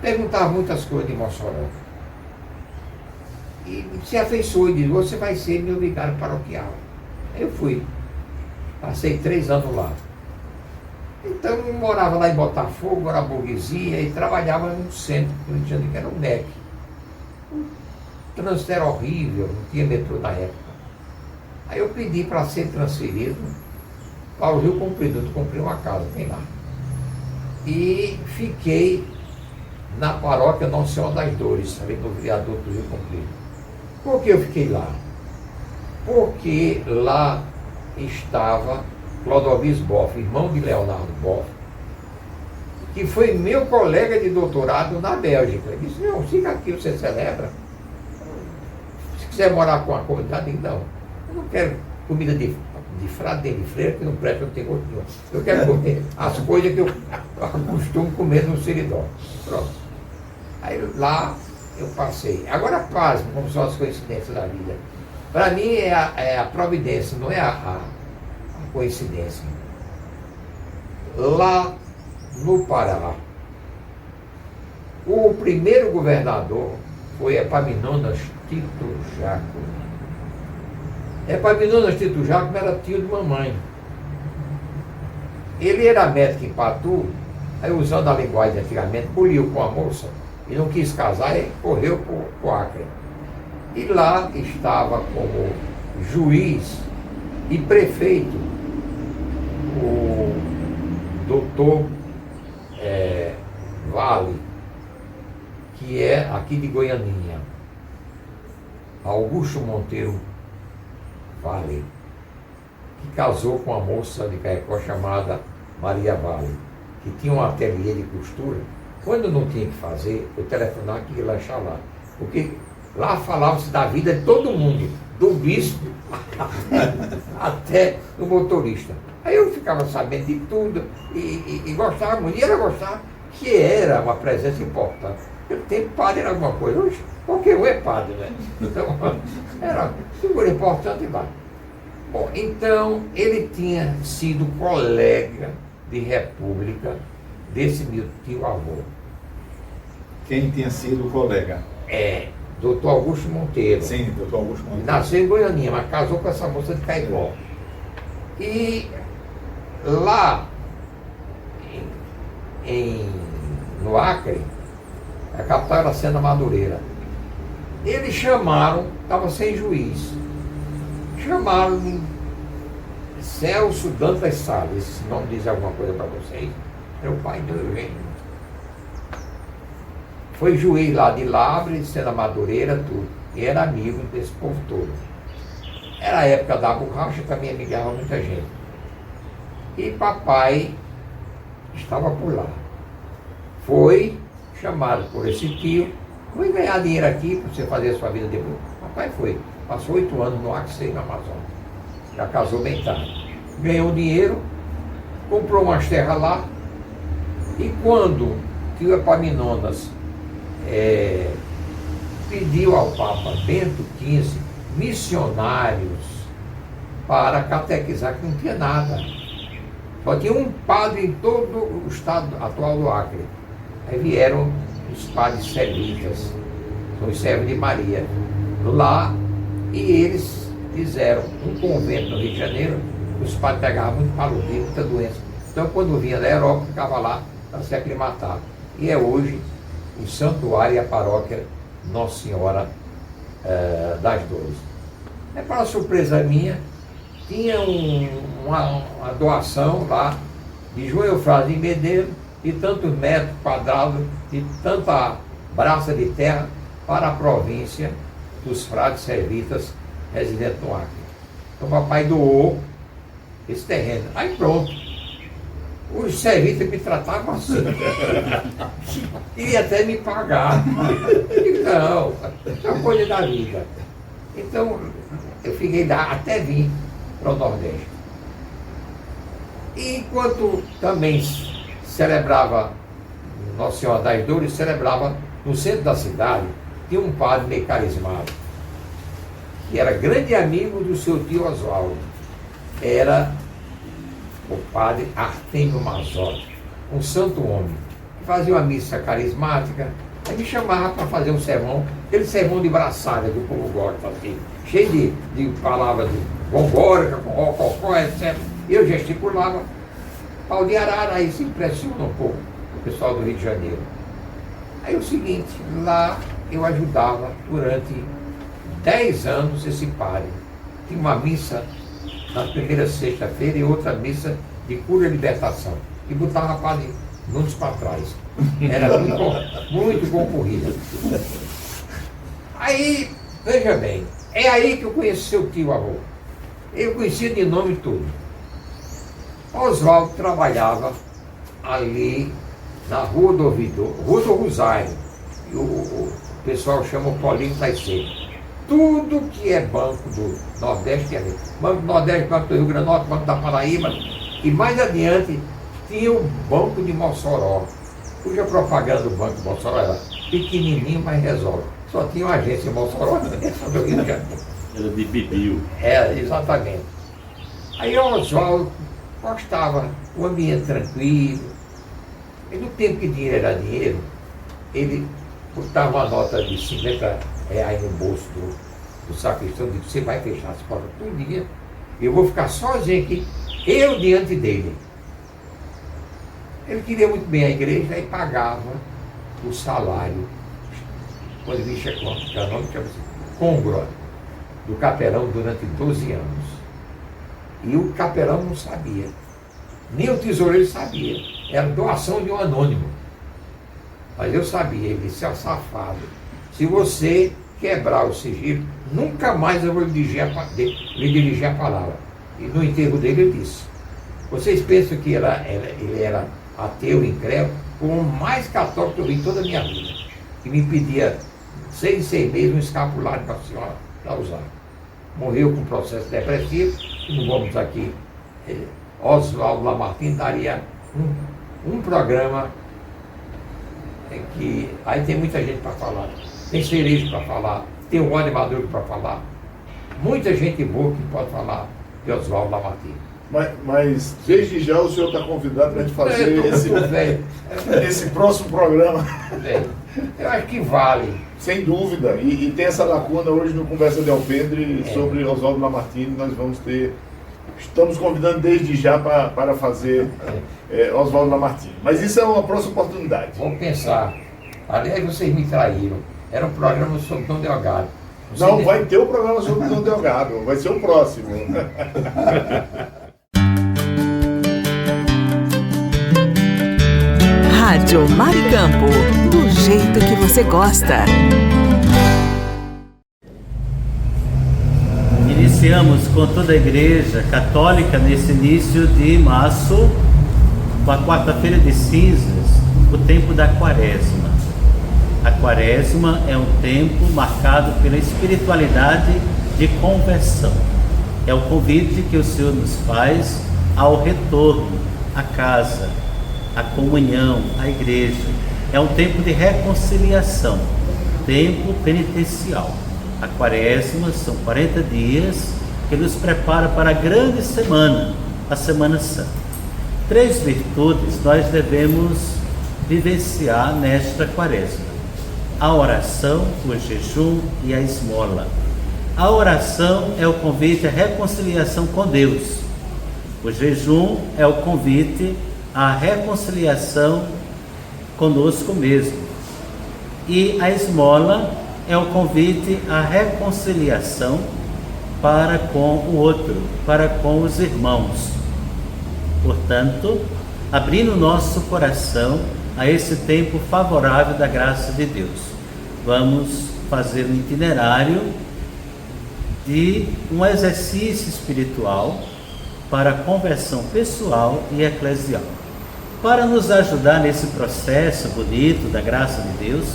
perguntava muitas coisas de Mossoró. E se afeiçoou e disse, você vai ser meu vigário paroquial. Eu fui. Passei 3 anos lá. Então eu morava lá em Botafogo, era burguesia, e trabalhava no centro do Rio de Janeiro, que era o MEC. O trânsito era horrível, não tinha metrô na época. Aí eu pedi para ser transferido para o Rio Comprido, eu comprei uma casa, tem lá. E fiquei na paróquia Nossa Senhora das Dores, ali no viaduto do Rio Comprido. Por que eu fiquei lá? Porque lá estava Clodovis Boff, irmão de Leonardo Boff, que foi meu colega de doutorado na Bélgica. Ele disse, não, fica aqui, você celebra. Se quiser morar com a comunidade, não. Eu não quero comida de frade nem de freira, que não presta, não tem gosto nenhum. Eu quero comer as coisas que eu costumo comer no Seridó. Pronto. Aí lá eu passei. Agora pasmo, como são as coincidências da vida. Para mim é a providência, não é a coincidência. Lá no Pará, o primeiro governador foi Epaminondas Tito Jaco. Epaminondas Tito Jaco era tio de mamãe. Ele era médico em Patu, aí usando a linguagem de antigamente, poliu com a moça, e não quis casar e correu para o Acre. E lá estava como juiz e prefeito o doutor Vale, que é aqui de Goianinha, Augusto Monteiro Vale, que casou com uma moça de Caicó chamada Maria Vale, que tinha um ateliê de costura. Quando não tinha que fazer, eu telefonava que ia lanchar lá, porque lá falava-se da vida de todo mundo, do bispo até do motorista. Aí eu ficava sabendo de tudo e gostava muito, e ela gostava, que era uma presença importante. Eu tenho padre era alguma coisa, hoje qualquer um é padre, né? Então, era figura importante lá. Bom, então ele tinha sido colega de república desse meu tio avô. Quem tinha sido o colega? Doutor Augusto Monteiro. Sim, doutor Augusto Monteiro. Nasceu em Goianinha, mas casou com essa moça de Caicó. E lá no Acre, a capital era Sena Madureira. Eles chamaram, estava sem juiz, chamaram Celso Dantas Salles, esse nome diz alguma coisa para vocês, era o pai do Eugênio. Foi juiz lá de Labre, Sena Madureira, tudo. E era amigo desse povo todo. Era a época da borracha, também amigava muita gente. E papai estava por lá. Foi chamado por esse tio, foi ganhar dinheiro aqui para você fazer a sua vida depois. Papai foi, passou 8 anos no Acre, no Amazonas. Já casou bem tarde. Ganhou dinheiro comprou umas terras lá, e quando que o Epaminondas pediu ao Papa Bento XV missionários para catequizar, que não tinha nada. Só tinha um padre em todo o estado atual do Acre. Aí vieram os padres servitas, são os servos de Maria, lá, e eles fizeram um convento no Rio de Janeiro. Os padres pegavam muito paludismo, muita doença. Então, quando vinha da Europa, ficava lá para se aclimatar. E é hoje o santuário e a paróquia Nossa Senhora das Dores. Para surpresa minha, tinha uma doação lá de João Eufrásio de Medeiros, de tantos metros quadrados, de tanta braça de terra para a província dos frades servitas residentes no Acre. Então o papai doou esse terreno. Aí pronto. Os servitas me tratavam assim. Queria até me pagar. Não, é uma coisa da vida. Então, eu fiquei lá até vir para o Nordeste. E enquanto também celebrava Nossa Senhora das Dores, celebrava no centro da cidade, tinha um padre meio carismático, que era grande amigo do seu tio Oswaldo. Era o padre Artêmio Mazotti, um santo homem, que fazia uma missa carismática. Aí me chamava para fazer um sermão, aquele sermão de braçada que o povo gosta, assim, cheio de palavras de gongórica, com rococó, etc. Eu gesticulava, pau de arara, aí se impressiona um pouco o pessoal do Rio de Janeiro. Aí o seguinte, lá eu ajudava durante 10 anos esse padre. Tinha uma missa na primeira sexta-feira e outra missa de cura e libertação. E botava padre Nunes para trás. Era muito concorrida. Aí, veja bem, é aí que eu conheci seu tio avô. Eu conhecia de nome tudo. Oswaldo trabalhava ali na Rua do Ouvidor, Rua do Rosário. O pessoal chama o Paulinho Taicê. Tudo que é banco do Nordeste, Banco do Nordeste, Banco do Rio Grande do Norte, Banco da Paraíba, e mais adiante tinha o Banco de Mossoró, cuja propaganda do Banco de Mossoró era pequenininho, mas resolve. Só tinha uma agência em Mossoró, essa do Rio de Janeiro. Era de Bibiu. Exatamente. Aí o Oswaldo gostava, o ambiente tranquilo. E no tempo que dinheiro era dinheiro, ele botava uma nota de 50 reais no bolso do sacristão e disse: você vai fechar as portas todo dia, eu vou ficar sozinho aqui, eu diante dele. Ele queria muito bem a igreja e pagava o salário, quando ele chegou, côngrua, do capelão durante 12 anos. E o capelão não sabia, nem o tesoureiro sabia, era doação de um anônimo. Mas eu sabia, ele disse: ó, safado, se você quebrar o sigilo, nunca mais eu vou lhe dirigir a palavra. E no enterro dele ele disse: vocês pensam que ele era ateu, incrédulo, o mais católico que eu vi em toda a minha vida, que me pedia 6 meses um escapulário para a senhora para usar. Morreu com processo depressivo, e não vamos aqui. Oswaldo Lamartine daria um programa que aí tem muita gente para falar, tem Cerejo para falar, tem o Wally Maduro para falar, muita gente boa que pode falar de Oswaldo Lamartine. Mas desde já o senhor está convidado para a gente fazer esse próximo programa. Eu acho que vale. Sem dúvida. E tem essa lacuna hoje no Conversa de Alpendre sobre Oswaldo Lamartine. Nós vamos ter. Estamos convidando desde já para fazer Oswaldo Lamartine. Mas isso é uma próxima oportunidade. Vamos pensar. Aliás, vocês me traíram. Era um programa sobre Dom Delgado. Não, vai ter o programa sobre Dom Delgado. Vai ser o próximo. Rádio Maricampo, do jeito que você gosta. Iniciamos com toda a Igreja Católica nesse início de março, com a quarta-feira de cinzas, o tempo da Quaresma. A Quaresma é um tempo marcado pela espiritualidade de conversão. É o convite que o Senhor nos faz ao retorno a casa, a comunhão, a igreja. É um tempo de reconciliação, tempo penitencial. A quaresma são 40 dias que nos prepara para a grande semana, a Semana Santa. 3 virtudes nós devemos vivenciar nesta quaresma: a oração, o jejum e a esmola. A oração é o convite à reconciliação com Deus. O jejum é o convite à reconciliação conosco mesmo. E a esmola é o convite à reconciliação para com o outro, para com os irmãos. Portanto, abrindo nosso coração a esse tempo favorável da graça de Deus, vamos fazer um itinerário de um exercício espiritual para a conversão pessoal e eclesial. Para nos ajudar nesse processo bonito da graça de Deus,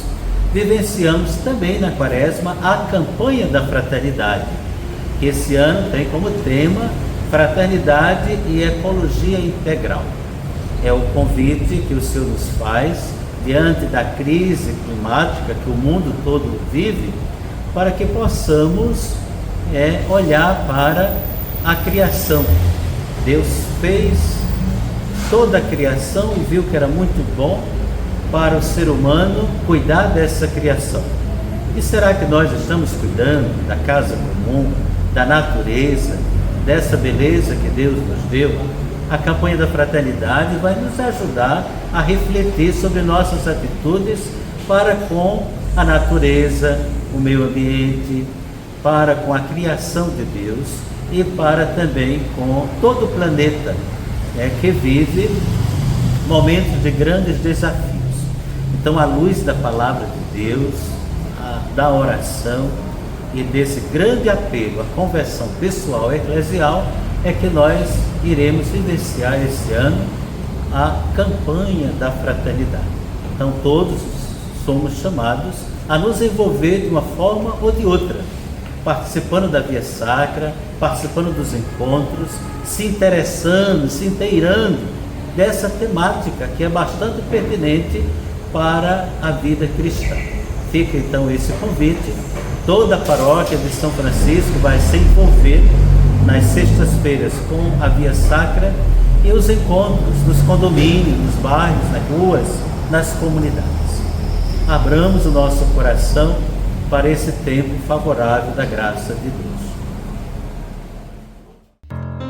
vivenciamos também na quaresma a campanha da fraternidade, que esse ano tem como tema Fraternidade e Ecologia Integral. É o convite que o Senhor nos faz diante da crise climática que o mundo todo vive, para que possamos olhar para a criação. Deus fez toda a criação e viu que era muito bom para o ser humano cuidar dessa criação. E será que nós estamos cuidando da casa comum, da natureza, dessa beleza que Deus nos deu? A campanha da fraternidade vai nos ajudar a refletir sobre nossas atitudes para com a natureza, o meio ambiente, para com a criação de Deus e para também com todo o planeta que vive momentos de grandes desafios. Então, à luz da palavra de Deus, da oração e desse grande apelo à conversão pessoal e eclesial, é que nós iremos vivenciar esse ano a campanha da fraternidade. Então, todos somos chamados a nos envolver de uma forma ou de outra, participando da Via Sacra, participando dos encontros, se interessando, se inteirando dessa temática que é bastante pertinente para a vida cristã. Fica então esse convite. Toda a paróquia de São Francisco vai se envolver nas sextas-feiras com a Via Sacra e os encontros nos condomínios, nos bairros, nas ruas, nas comunidades. Abramos o nosso coração para esse tempo favorável da graça de Deus.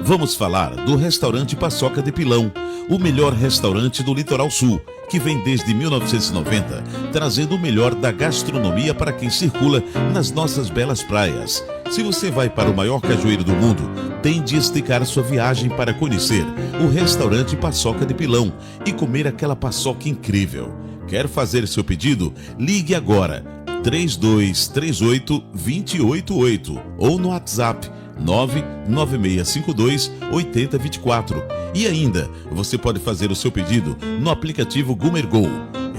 Vamos falar do restaurante Paçoca de Pilão, o melhor restaurante do Litoral Sul, que vem desde 1990, trazendo o melhor da gastronomia para quem circula nas nossas belas praias. Se você vai para o maior cajueiro do mundo, tem de esticar sua viagem para conhecer o restaurante Paçoca de Pilão e comer aquela paçoca incrível. Quer fazer seu pedido? Ligue agora, 3238-288 ou no WhatsApp 99652-8024. E ainda, você pode fazer o seu pedido no aplicativo Gumergol.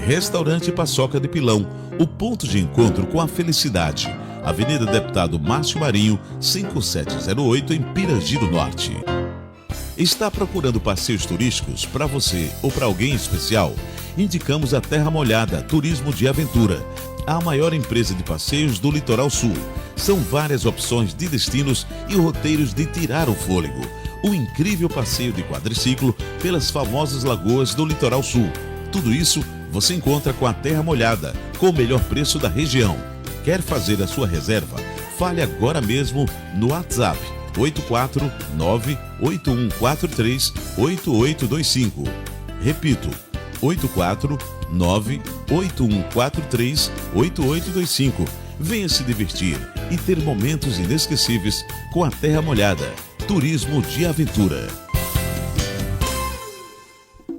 Restaurante Paçoca de Pilão, o ponto de encontro com a felicidade. Avenida Deputado Márcio Marinho, 5708, em Pirangi do Norte. Está procurando passeios turísticos para você ou para alguém especial? Indicamos a Terra Molhada Turismo de Aventura, a maior empresa de passeios do Litoral Sul. São várias opções de destinos e roteiros de tirar o fôlego. O incrível passeio de quadriciclo pelas famosas lagoas do Litoral Sul. Tudo isso você encontra com a Terra Molhada, com o melhor preço da região. Quer fazer a sua reserva? Fale agora mesmo no WhatsApp 849-8143-8825. Repito, 849-8143-8825. Venha se divertir e ter momentos inesquecíveis com a Terra Molhada. Turismo de aventura.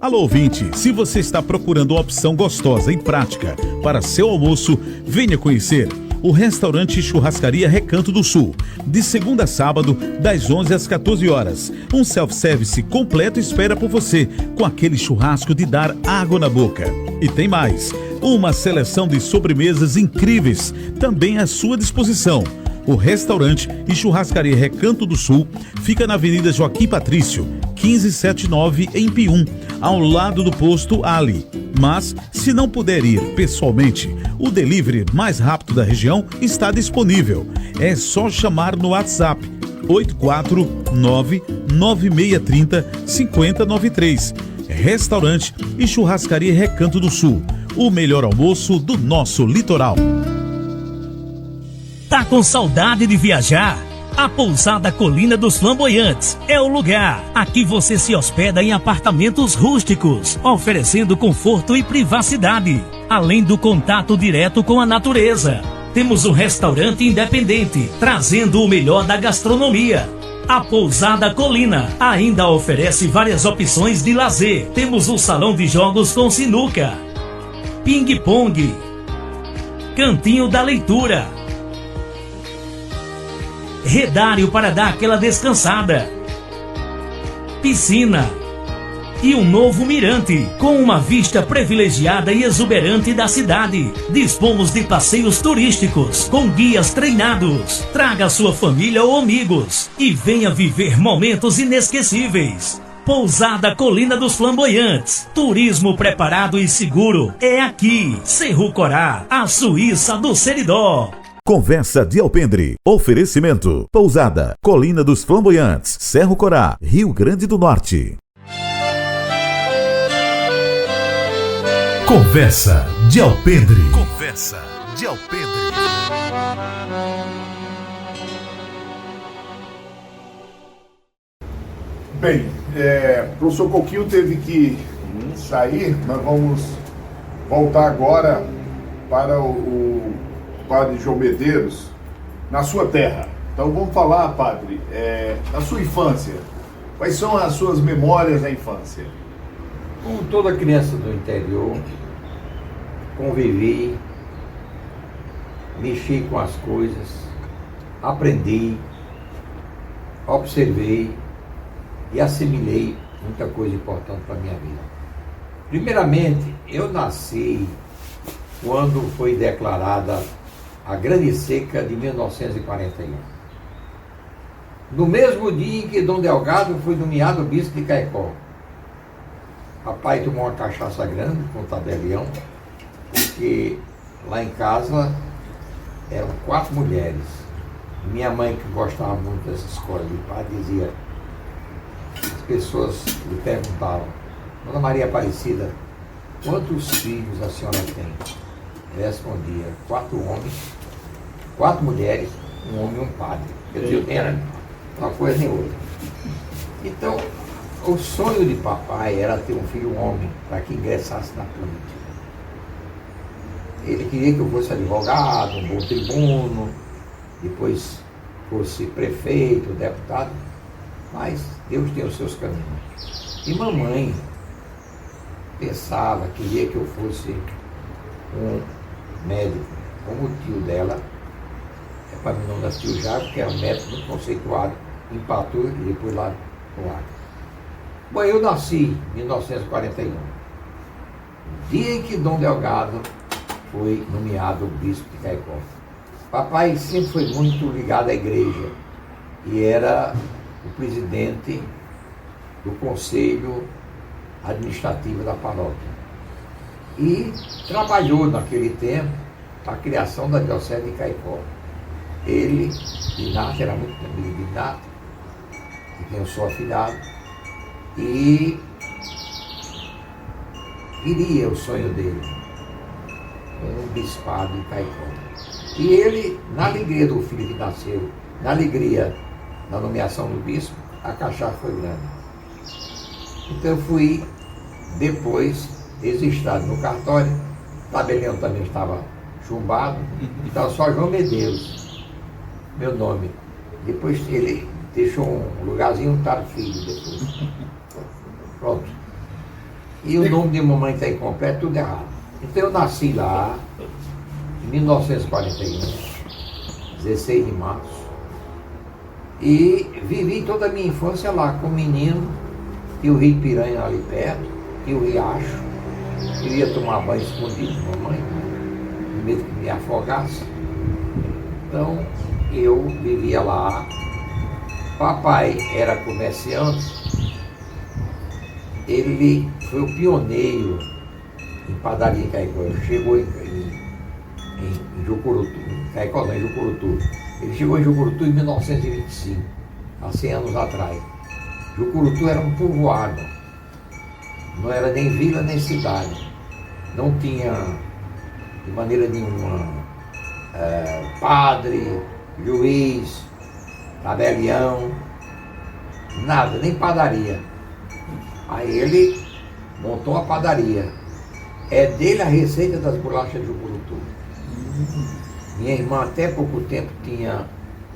Alô, ouvinte, se você está procurando uma opção gostosa e prática para seu almoço, venha conhecer o restaurante Churrascaria Recanto do Sul, de segunda a sábado, das 11 às 14 horas. Um self-service completo espera por você, com aquele churrasco de dar água na boca. E tem mais, uma seleção de sobremesas incríveis também à sua disposição. O restaurante e Churrascaria Recanto do Sul fica na Avenida Joaquim Patrício, 1579 em Pium, ao lado do posto Ali. Mas, se não puder ir pessoalmente, o delivery mais rápido da região está disponível. É só chamar no WhatsApp 849-9630-5093. Restaurante e Churrascaria Recanto do Sul. O melhor almoço do nosso litoral. Tá com saudade de viajar? A Pousada Colina dos Flamboyantes é o lugar. Aqui você se hospeda em apartamentos rústicos, oferecendo conforto e privacidade, além do contato direto com a natureza. Temos um restaurante independente, trazendo o melhor da gastronomia. A Pousada Colina ainda oferece várias opções de lazer. Temos um salão de jogos com sinuca, ping-pong, cantinho da leitura, redário para dar aquela descansada, piscina e um novo mirante com uma vista privilegiada e exuberante da cidade. Dispomos de passeios turísticos com guias treinados. Traga sua família ou amigos e venha viver momentos inesquecíveis. Pousada Colina dos Flamboyantes. Turismo preparado e seguro é aqui. Cerro Corá, a Suíça do Seridó. Conversa de Alpendre. Oferecimento. Pousada Colina dos Flamboyantes, Cerro Corá, Rio Grande do Norte. Conversa de Alpendre. Conversa de Alpendre. Bem, o professor Coquinho teve que sair. Nós vamos voltar agora para o padre João Medeiros, na sua terra. Então vamos falar, padre, da sua infância. Quais são as suas memórias da infância? Como toda criança do interior, convivi, mexi com as coisas, aprendi, observei e assimilei muita coisa importante para a minha vida. Primeiramente, eu nasci quando foi declarada a Grande Seca de 1941. No mesmo dia em que Dom Delgado foi nomeado bispo de Caicó. Papai tomou uma cachaça grande com tabelião, porque lá em casa eram 4 mulheres. Minha mãe, que gostava muito dessa escola de pai, dizia, as pessoas lhe perguntavam, Dona Maria Aparecida, quantos filhos a senhora tem? Eu respondia, 4 homens, 4 mulheres, um homem e um padre. Quer dizer, não era uma coisa nem outra. Então, o sonho de papai era ter um filho homem para que ingressasse na política. Ele queria que eu fosse advogado, um bom tribuno, depois fosse prefeito, deputado, mas Deus tem os seus caminhos. E mamãe pensava, queria que eu fosse um médico, como o tio dela, para mim não dar tio Jaco, que é um médico muito conceituado em Patu e depois lá no Acre. Bom, eu nasci em 1941, dia em que Dom Delgado foi nomeado bispo de Caicó. Papai sempre foi muito ligado à igreja e era o presidente do conselho administrativo da paróquia. E trabalhou naquele tempo a criação da diocese de Caicó. Ele, Inácio, era muito amigo de Inácio, de quem eu sou afilhado, e queria o sonho dele, um bispado em Caicó. E ele, na alegria do filho que nasceu, na alegria da nomeação do bispo, a cachaça foi grande. Então eu fui depois registrado no cartório, o tabelião também estava chumbado, estava só João Medeiros, meu nome. Depois ele deixou um lugarzinho, um Taro Filho depois. Pronto. E o nome de mamãe está incompleto, tudo errado. Então eu nasci lá, em 1941, 16 de março, e vivi toda a minha infância lá, como menino, e o Rio Piranha ali perto, e o Riacho. Eu ia tomar banho escondido com a mamãe, com medo que me afogasse. Então, eu vivia lá. Papai era comerciante ele foi o pioneiro em padaria em Caicó. Ele chegou em Jucurutu, Caicó não, em Jucurutu. Ele chegou em Jucurutu em 1925, há 100 anos atrás. Jucurutu era um povoado, não era nem vila nem cidade. Não tinha, de maneira nenhuma, padre, juiz, tabelião, nada, nem padaria. Aí ele montou a padaria. É dele a receita das bolachas de Jucurutu. Minha irmã até pouco tempo tinha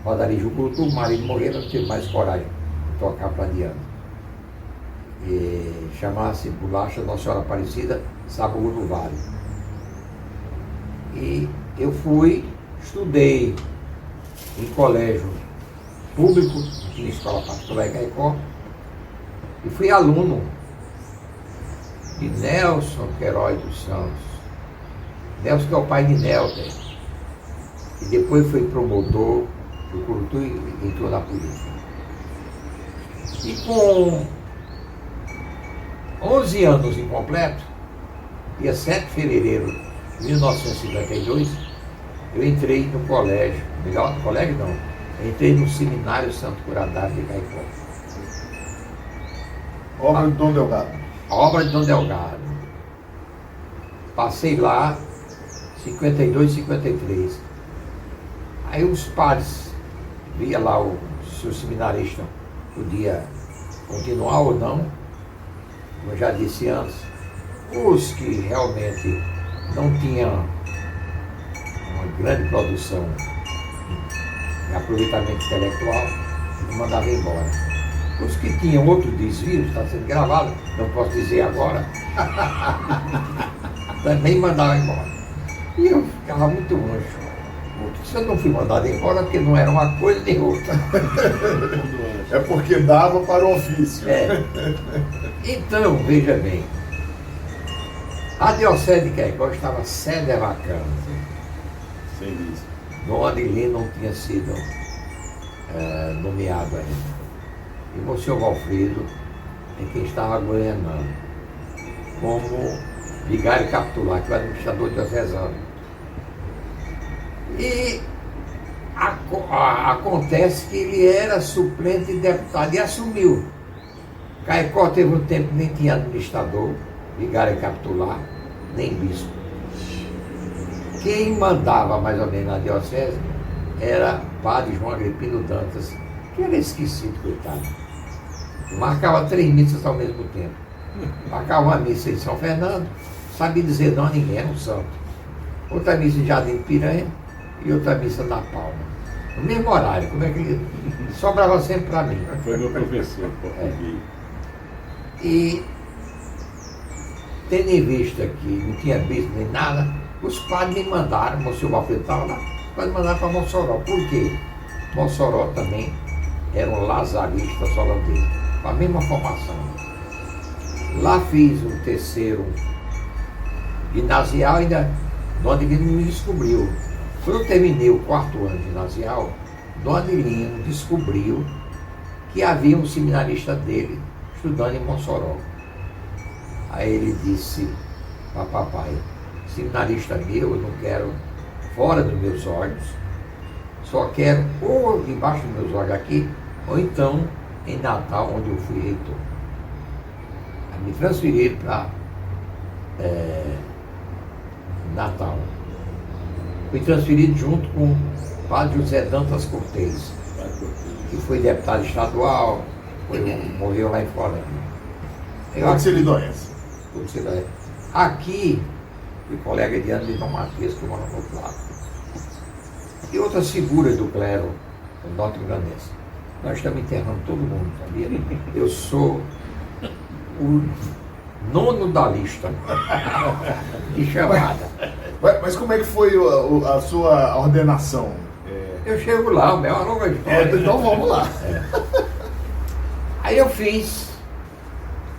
padaria de Jucurutu, o marido morreu, não teve mais coragem de tocar para diante. Chamava-se Bolacha Nossa Senhora Aparecida, Sabor no Vale. E eu estudei em colégio público, tinha escola particular em Caicó, e fui aluno de Nelson Queiroz dos Santos. Nelson que é o pai de Nelter. E depois foi promotor do Jucurutu e entrou na política. E com 11 anos incompleto, dia 7 de fevereiro de 1952, eu entrei no colégio, melhor, no colégio não, eu entrei no Seminário Santo Curadário de Caicó. Obra de Dom Delgado. A obra de Dom Delgado. Passei lá, 52, 53. Aí os padres via lá se o seminarista podia continuar ou não, como eu já disse antes. Os que realmente não tinham uma grande produção de aproveitamento intelectual, eles mandavam embora. Os que tinham outro desvio, está sendo gravado, não posso dizer agora, também mandavam embora. E eu ficava muito longe. Se eu não fui mandado embora, porque não era uma coisa nem outra. É porque dava para o ofício. Então, veja bem, a Diocese de Caicó estava sede vacante. Sem isso. Dom Adelino não tinha sido nomeado ainda. E o Monsenhor Valfrido é quem estava governando como vigário capitular, que é o administrador diocesano. E acontece que ele era suplente de deputado e assumiu. Caicó teve um tempo que nem tinha administrador, vigário capitular, nem bispo. Quem mandava mais ou menos na diocese era o padre João Agripino Dantas, que era esquecido, coitado. Marcava 3 missas ao mesmo tempo. Marcava uma missa em São Fernando, sabia dizer não a ninguém, era um santo. Outra missa em Jardim de Piranha e outra missa na Palma. No mesmo horário, como é que ele sobrava sempre para mim. Foi meu professor português. E tendo em vista que não tinha bispo nem nada, os padres me mandaram, o Monsenhor Valfrido estava lá, os padres mandaram para Mossoró. Por quê? Mossoró também era um lazarista holandês, com a mesma formação. Lá fiz um terceiro ginasial, ainda Dom Adelino me descobriu. Quando eu terminei o 4º ano de ginasial, Dom Adelino descobriu que havia um seminarista dele estudando em Mossoró. Aí ele disse para papai, seminarista meu, eu não quero fora dos meus olhos, só quero ou debaixo dos meus olhos aqui, ou então em Natal, onde eu fui reitor. Aí me transferiram para Natal. Fui transferido junto com o padre José Dantas Cortez, que foi deputado estadual, morreu lá em Floresta. Aqui, fui colega de ano de Dom Marquês, que mora no outro lado. E outras figuras do clero norte-grandense. Nós estamos enterrando todo mundo, sabia? Eu sou o 9º da lista de chamada. Mas como é que foi a sua ordenação? Eu chego lá, o meu é uma longa história. Então vamos lá. Aí eu fiz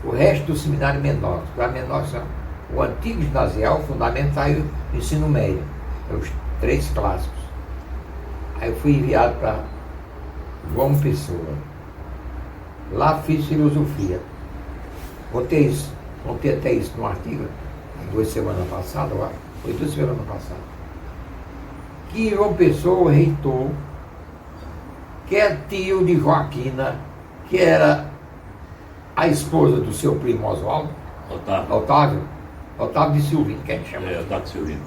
o resto do seminário menor. Para menor, o antigo ginasial, o fundamental e o ensino médio. Os 3 clássicos. Aí eu fui enviado para João Pessoa. Lá fiz filosofia. Contei até isso no artigo, há 2 semanas passadas, eu acho. Foi 2 semanas passadas. Que João Pessoa, o reitor, que é tio de Joaquina, que era a esposa do seu primo Oswaldo, Otávio de Silvino, que a gente chama. Otávio de Silvino.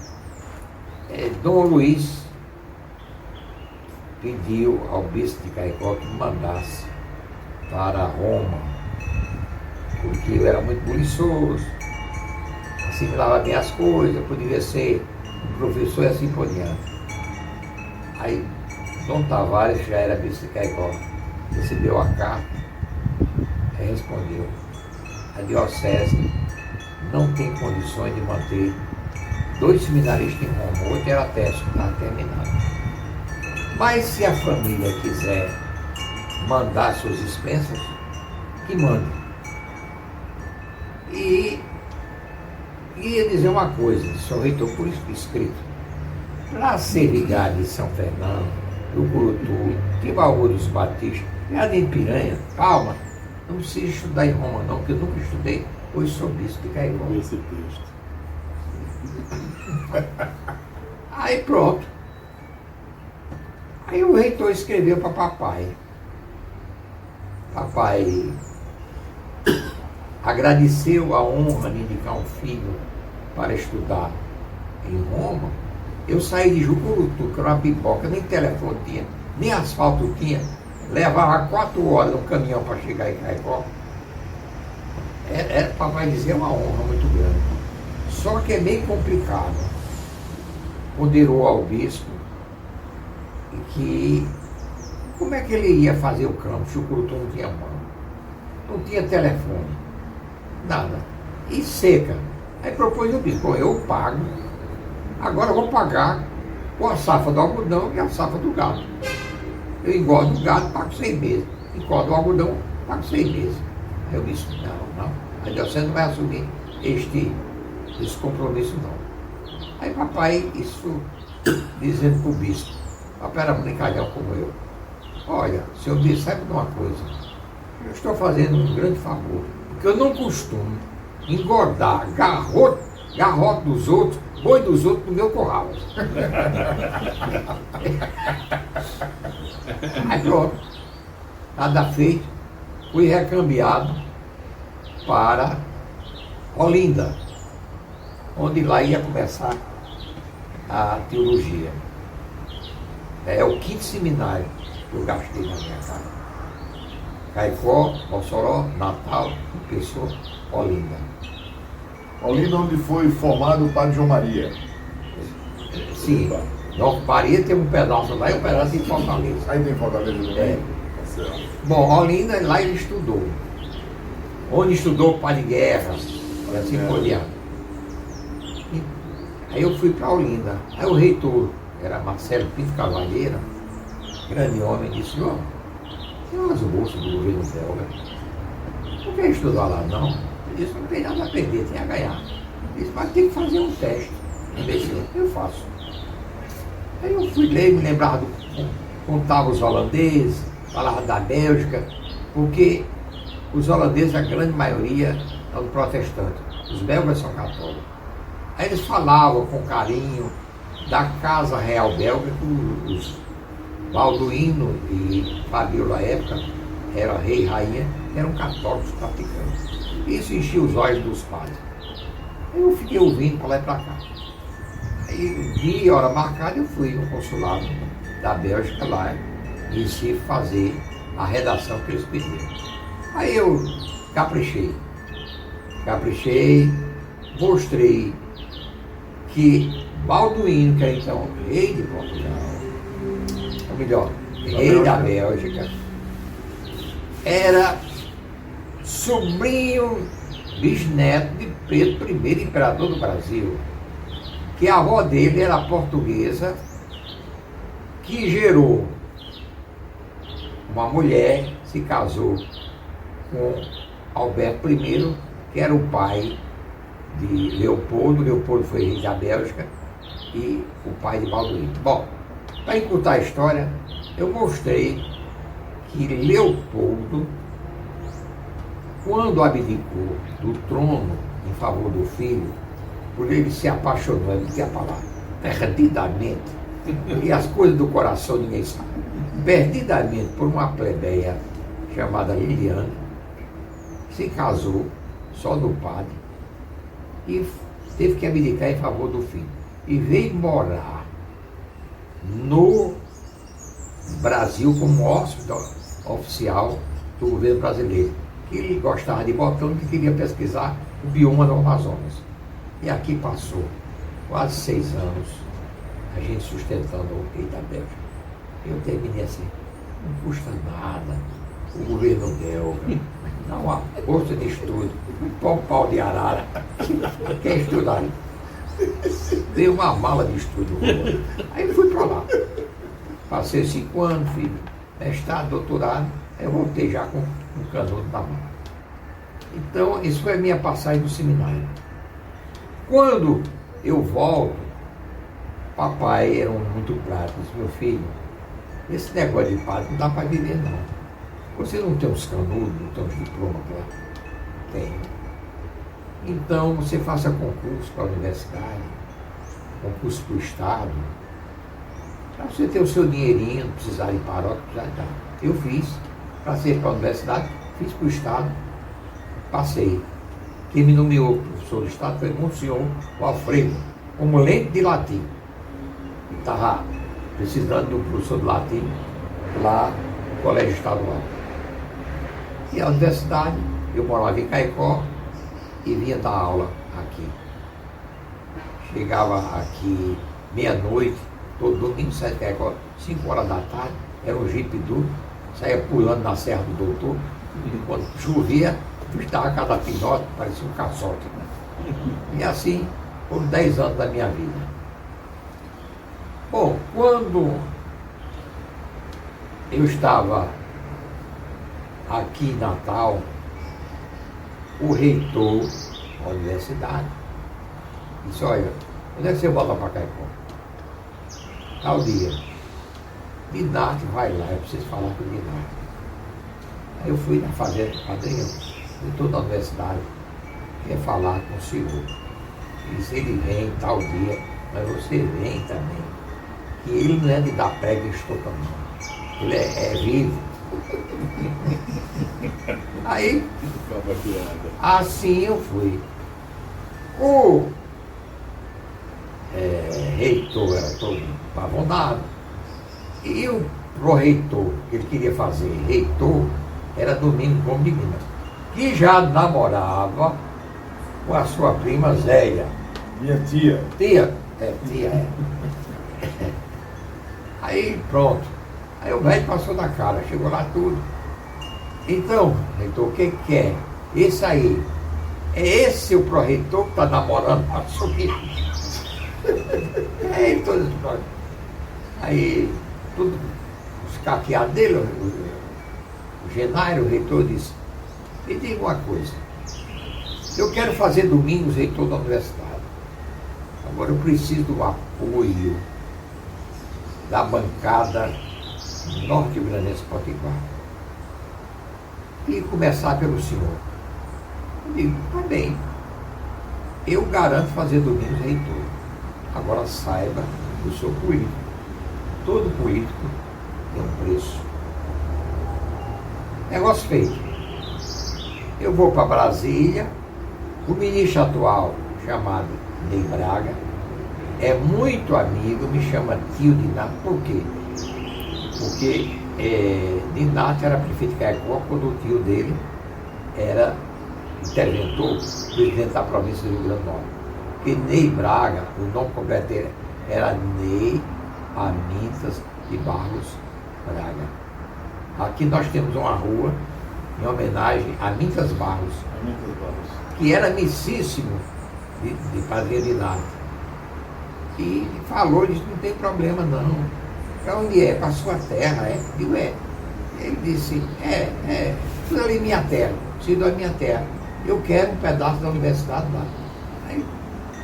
Dom Luiz pediu ao bispo de Caicó que me mandasse para Roma, porque eu era muito buliçoso, assimilava bem as coisas, poderia ser um professor e assim por diante. Aí Dom Tavares, que já era bispo de Caicó, recebeu a carta e respondeu: a diocese não tem condições de manter 2 seminaristas em Roma, outro era Técio, estava terminado. Mas se a família quiser mandar suas dispensas, que mande. E ia dizer uma coisa, disse o reitor por escrito: para ser ligado de São Fernando, do Curutu, Timbaúba dos Batistas, Jardim Piranha, Palma, não precisa estudar em Roma não, porque eu nunca estudei, hoje sou bispo de Caicó. Esse texto. Aí pronto. Aí o reitor escreveu para papai. Papai agradeceu a honra de indicar um filho para estudar em Roma. Eu saí de Jucurutu, que era uma pipoca, nem telefone tinha, nem asfalto tinha. Levava 4 horas no caminhão para chegar em Caicó. Era, papai dizer, uma honra muito grande. Só que é meio complicado. Ponderou ao bispo que como é que ele ia fazer o campo? Jucurutu não tinha mão, não tinha telefone, nada. E seca. Aí propôs o bispo: eu pago, agora eu vou pagar com a safra do algodão e a safra do gado. Eu engordo o gado, pago 6 meses. Engordo o algodão, pago 6 meses. Aí eu disse: não, a diocese não vai assumir esse compromisso não. Aí papai, isso dizendo para o bispo, papai era brincalhão como eu: olha, senhor bispo, sabe de uma coisa? Eu estou fazendo um grande favor, porque eu não costumo engordar garrote dos outros, boi dos outros no meu curral. Aí pronto, nada feito, fui recambiado para Olinda, onde lá ia começar a teologia. É o 5º seminário que eu gastei na minha casa. Caicó, Mossoró, Natal, Pessoa, Olinda. Olinda, onde foi formado o padre João Maria. Sim, João Maria tem um pedaço lá e um pedaço em Fortaleza. Aí tem Fortaleza também? É. Bom, Olinda, lá ele estudou. Onde estudou o Padre Guerra, e assim por diante. Aí eu fui para Olinda. Aí o reitor, era Marcelo Pinto Cavalheira, grande homem, disse: ó, tem umas bolsas do governo belga, não quer estudar lá não? Ele disse: não tem nada a perder, tem a ganhar. Ele disse: mas tem que fazer um teste. Eu faço. Aí eu fui ler, me lembrava, contava os holandeses, falava da Bélgica, porque os holandeses, a grande maioria, são protestantes, os belgas são católicos. Aí eles falavam com carinho da Casa Real Belga, que os Balduíno e Fabíola à época, era rei e rainha, eram católicos praticantes. Isso enchia os olhos dos padres. Aí eu fiquei ouvindo para lá e para cá. Aí, dia e hora marcada, eu fui no consulado da Bélgica lá em Recife fazer a redação que eles pediram. Aí eu caprichei, mostrei que Balduíno, que era então rei de Portugal, ou melhor, rei da Bélgica, era sobrinho bisneto de Pedro I, imperador do Brasil, que a avó dele era portuguesa, que gerou uma mulher, se casou com Alberto I, que era o pai de Leopoldo. Leopoldo foi rei da Bélgica e o pai de Balduíno. Bom, para encurtar a história, eu mostrei que Leopoldo quando abdicou do trono em favor do filho, por ele se apaixonou, ele tinha a palavra, perdidamente, e as coisas do coração ninguém sabe, perdidamente por uma plebeia chamada Liliane, se casou só do padre e teve que abdicar em favor do filho. E veio morar no Brasil como hóspede oficial do governo brasileiro. Ele gostava de botânica e queria pesquisar o bioma do Amazonas. E aqui passou quase 6 anos a gente sustentando o rei da Bélgica. Eu terminei assim, não custa nada, o governo belga, não há bolsa de estudo, pau de arara, quer estudar? Dei uma mala de estudo. Aí fui para lá. Passei 5 anos, filho, mestrado, doutorado, eu voltei já com um canudo na mão. Então, isso foi a minha passagem do seminário. Quando eu volto, papai era muito prático, disse, meu filho, esse negócio de padre não dá para viver não. Você não tem uns canudos, não tem uns diplomas lá? Tem. Então você faça concurso para a universidade, concurso para o Estado, para você ter o seu dinheirinho, não precisar ir paróquia, precisar. Eu fiz, para ser para a universidade, fiz para o Estado, passei. Quem me nomeou professor do Estado foi o senhor Alfredo, como lente de latim. Estava precisando do professor de latim lá no Colégio Estadual. E a universidade, eu morava em Caicó e vinha dar aula aqui. Chegava aqui meia-noite, todo domingo, saía de Caicó, 5 horas da tarde, era um jipe duro, saía pulando na Serra do Doutor, e quando chovia, estava cada pinote, parecia um caçote. E assim, por 10 anos da minha vida. Bom, quando eu estava aqui em Natal, o reitor da universidade disse, olha, onde é que você volta para Caicó? Tal dia. Dinarte vai lá, eu preciso falar com o Dinarte. Aí eu fui na fazenda do padrinho, reitor da universidade, quer falar com o senhor. Ele disse, ele vem tal dia, mas você vem também. E ele não é de dar prega e estopa, não. Ele é vivo. Aí, assim eu fui. O reitor era todo pavonado. E o pró-reitor, que ele queria fazer reitor, era Domingos Gomes de Minas, que já namorava com a sua prima Zélia. Minha tia. Tia, tia. Aí pronto. Aí o velho passou na cara, chegou lá tudo. Então, reitor, o que quer? Esse aí, é esse o pró-reitor que está namorando a subir? Aí, tudo, os caqueados dele, o Genário, o reitor, disse, me diga uma coisa, eu quero fazer Domingos reitor da universidade. Agora eu preciso do apoio da bancada norte-granense Potiguar. E começar pelo senhor. Eu digo, tá bem, eu garanto fazer Domingos reitor. Agora saiba que eu sou político. Todo político tem um preço. Negócio feito. Eu vou para Brasília, o ministro atual, chamado Ney Braga, é muito amigo, me chama tio Dinarte. Por quê? Porque Dinarte era prefeito de Caicó quando o tio dele era interventor, presidente da província do Rio Grande do Norte. Porque Ney Braga, o nome completo dele era Ney Amintas de Barros Braga. Aqui nós temos uma rua em homenagem a Amintas Barros, que era amicíssimo de Padre Dinarte. E falou, disse, não tem problema não. Para onde é? Para a sua terra, é? Eu digo, é. Ele disse, tudo ali minha terra, preciso da minha terra. Eu quero um pedaço da universidade lá. Aí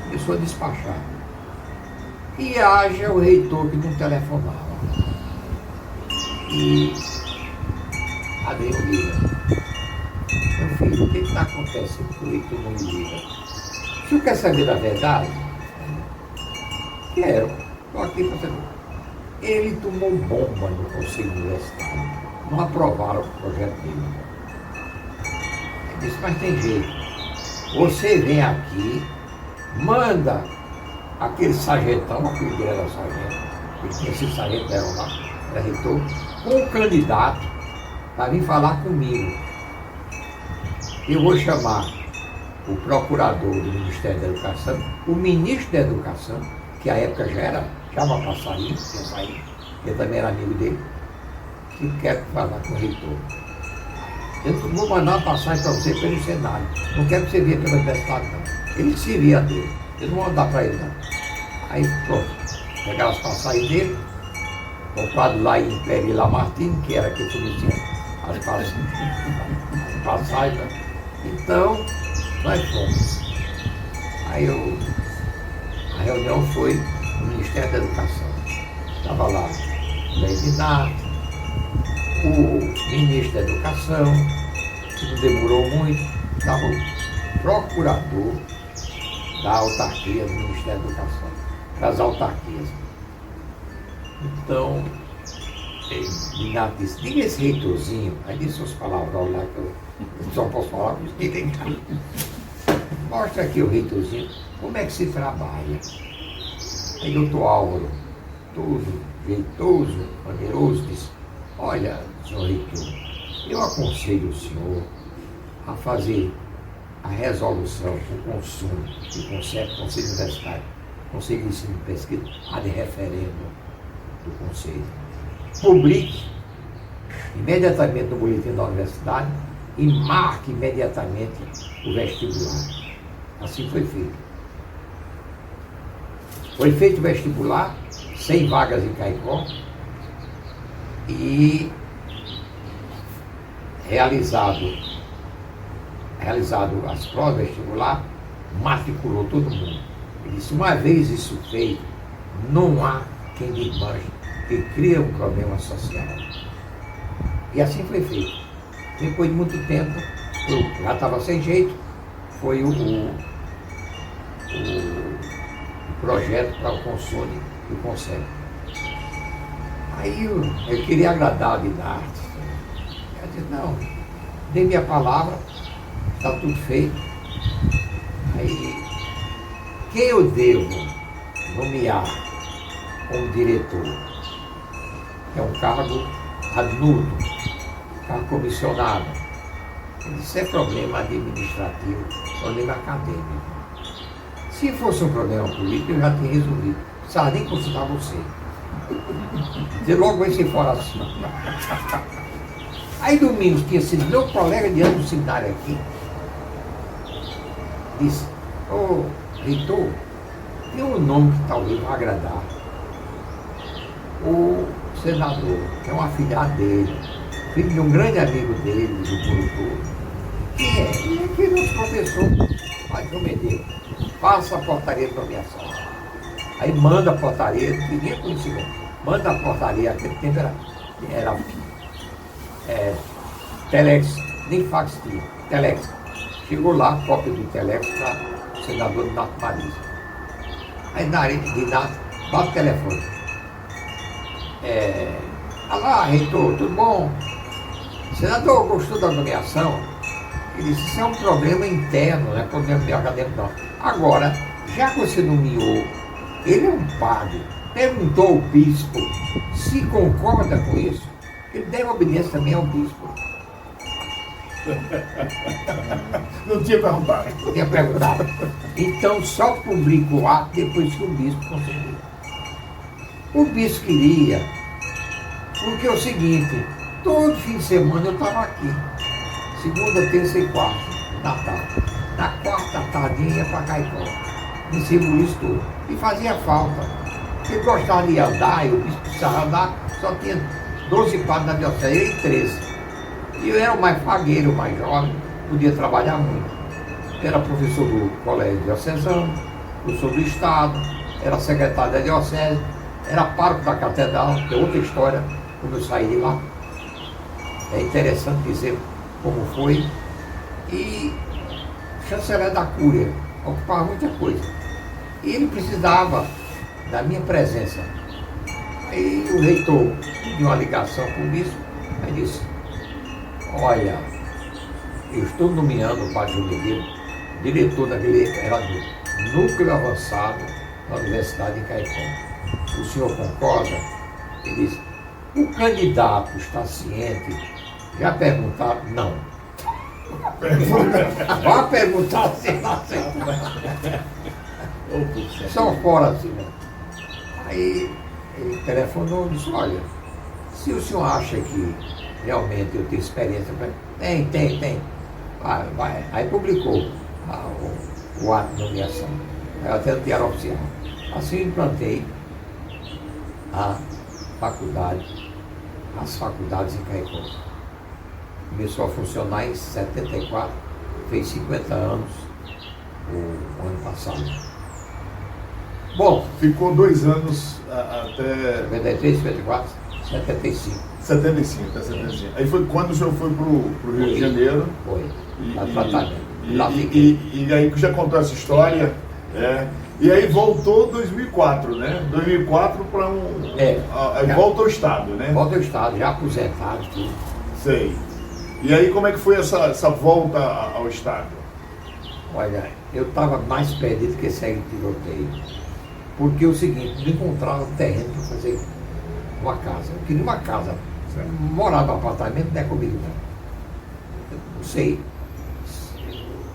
começou a despachar. E haja o reitor que não telefonava. E Adriano Lira, meu filho, filho, o que está acontecendo com o Heitor não me liga? O senhor quer saber da verdade? Quero. Estou aqui para saber. Ele tomou bomba no Conselho Universitário. Não aprovaram o projeto dele. Ele disse, mas tem jeito. Você vem aqui, manda aquele sargentão, aquele que era sargento, ele tinha sido sargento da aeronáutica, era reitor, com o candidato para vir falar comigo. Eu vou chamar o procurador do Ministério da Educação, o ministro da Educação, que à época já uma passarinho, tinha saído, eu também era amigo dele, que quer falar com o reitor. Eu vou mandar uma passagem para você pelo Senado. Não quero que você via pela universidade, não. Ele se via dele. Eu não vou mandar para ele, não. Aí, pronto. Pegaram as passagens dele, comprado lá em Peri Lamartine, que era que fornecia as passagens. Então, nós fomos. Aí a reunião foi no Ministério da Educação. Estava lá o Leidinato, o ministro da Educação, que não demorou muito, estava o procurador da autarquia do Ministério da Educação, das autarquias. Então, Leidinato disse, diga esse reitorzinho, aí disse os palavrões lá que eu só posso falar com os que tem. Mostra aqui o reitorzinho, como é que se trabalha. Aí doutor Álvaro, todo jeitoso, maneiroso, disse, olha, senhor reitor, eu aconselho o senhor a fazer a resolução, o consumo do Conselho Universitário, Conselho de Ensino e Pesquisa, a de referendo do Conselho. Publique imediatamente no boletim da universidade e marque imediatamente o vestibular. Assim foi feito. Foi feito o vestibular, 100 vagas em Caicó, e realizado as provas vestibular, matriculou todo mundo. Ele disse, uma vez isso feito, não há quem desmanche, que cria um problema social. E assim foi feito. Depois de muito tempo, eu já estava sem jeito, foi o projeto para o console do Conselho. Aí eu queria agradar a Leidinato. Eu disse, não, dei minha palavra, está tudo feito. Aí, quem eu devo nomear como diretor? É um cargo adnudo, cargo comissionado. Isso é problema administrativo, problema acadêmico. Se fosse um problema político, eu já tinha resolvido. Não precisava nem consultar você. Dizer logo esse fora assim. Aí Domingos tinha sido meu colega de ano do seminário aqui. Disse, ô reitor, tem um nome que talvez vai agradar. O senador, que é um afilhado dele, filho de um grande amigo dele, do Curutu. Quem é? Ele é aquele nosso professor, Padre João Medeiros. Passa a portaria de nomeação. Aí manda a portaria, ninguém conhecia. Manda a portaria, aquele tempo era telex, nem fax tinha, telex. Chegou lá, cópia do telex para o senador Nato Marisa. Aí Leidinato bate o telefone. Alá, reitor, tudo bom? Senador, gostou da nomeação? Ele disse, isso é um problema interno, não é problema meu acadêmico não. Agora, já que você nomeou, ele é um padre, perguntou ao bispo se concorda com isso, ele deve obediência também ao bispo. Não tinha perguntado. Não tinha perguntado. Então só publica o ato depois que o bispo concedeu. O bispo queria, porque é o seguinte, todo fim de semana eu estava aqui. Segunda, terça e quarta, Natal. Na quarta tardinha ia para Caicó. Me segurou isso tudo. E fazia falta. Porque gostava de andar, eu precisava andar, só tinha 12 padres na diocese, e 13. E eu era o mais fagueiro, o mais jovem, podia trabalhar muito. Era professor do colégio diocesano, professor do Estado, era secretário da diocese, era pároco da catedral, que é outra história, quando eu saí de lá. É interessante dizer como foi. e chanceler da Cúria, ocupava muita coisa. E ele precisava da minha presença. Aí o reitor pediu uma ligação por isso, aí disse, olha, eu estou nomeando o padre Juvenil, diretor daquele era do núcleo avançado da Universidade de Caicó. O senhor concorda? Ele disse, o candidato está ciente? Já perguntaram? Não. Vá perguntar se ele aceita. Só fora assim, né? Aí ele telefonou e disse, olha, se o senhor acha que realmente eu tenho experiência, tem. Vai. Aí publicou o ato de nomeação, até no Diário Oficial. Assim eu implantei as faculdades em Caicó. Começou a funcionar em 74, fez 50 anos o ano passado. Bom, ficou 2 anos até... 53, 54, 75. 75, até 75. Aí foi quando o senhor foi pro Rio de Janeiro. Foi, para tratamento. E aí que já contou essa história, e aí voltou 2004, né? 2004 para aí volta ao Estado, né? Volta ao Estado, já aposentado, tudo. Sei. E aí como é que foi essa volta ao Estado? Olha, eu estava mais perdido que segue de tiroteio. Porque é o seguinte, não encontrava terreno para fazer uma casa. Eu queria uma casa. Morar no apartamento não é comigo, não. Não sei.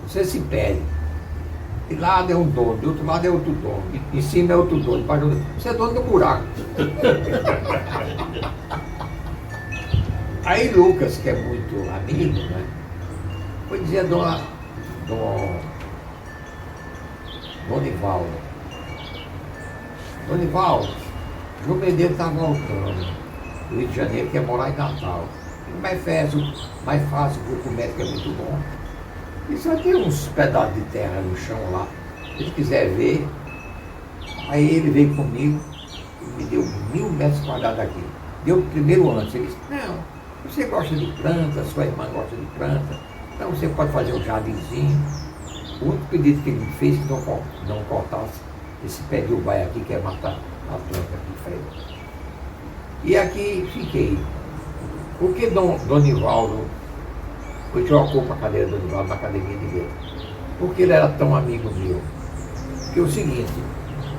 Você se perde. De lado é um dono, do outro lado é outro dono. Em cima é outro dono. Você é dono do buraco. Aí Lucas, que é muito amigo, né? Foi dizer a Dona Ivaldo. Dona Ivaldo, João Medeiros está voltando do Rio de Janeiro, quer morar em Natal. Mais fácil, o grupo médico é muito bom. E só tem uns pedaços de terra no chão lá. Se ele quiser ver, aí ele veio comigo e me deu 1000 metros quadrados aqui. Deu primeiro antes. Ele disse, não, você gosta de planta, sua irmã gosta de planta, então você pode fazer um jardinzinho. O único pedido que ele me fez que não cortasse esse pé de ubai aqui, que é matar a planta aqui frente. E aqui fiquei. Por que Dom Ivaldo trocou para a cadeira do Ivaldo na academia de letra? Porque ele era tão amigo meu. Porque é o seguinte,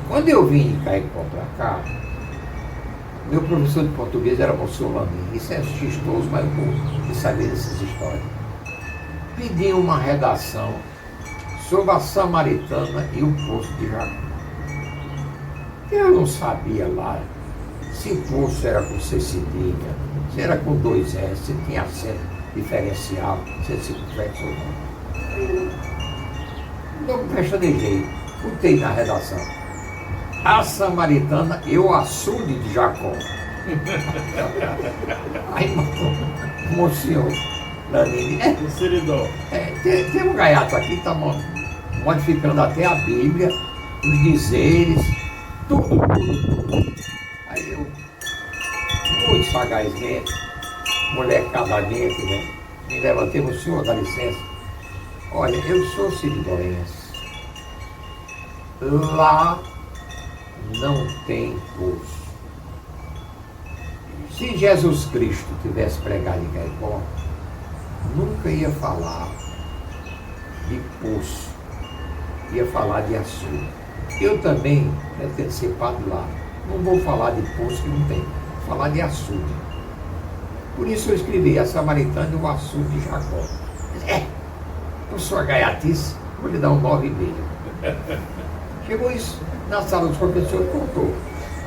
quando eu vim de Caicó para cá, meu professor de português era Monsenhor Lamin. Isso é chistoso, mas eu vou saber dessas histórias. Pedi uma redação sobre a Samaritana e o Poço de Jacó. Eu não sabia lá se o poço era com C cedilha, se era com 2 S, se tinha acento diferencial, se era circunflexo ou não. Não pestanejei, botei na redação. A Samaritana e o açude de Jacó. Aí, Monsenhor Danilo, tem um gaiato aqui que está modificando até a Bíblia, os dizeres, tudo. Aí eu, muito sagazmente, molecadamente, né? Me levantei, o senhor, dá licença. Olha, eu sou siridoense. Lá não tem poço. Se Jesus Cristo tivesse pregado em Caicó, nunca ia falar de poço, ia falar de açude. Eu também pretendo ser padre lá. Não vou falar de poço que não tem, vou falar de açude. Por isso eu escrevi a Samaritana e o açude de Jacó. Por sua gaiatice, vou lhe dar um 9,5. Chegou isso na sala dos professores, contou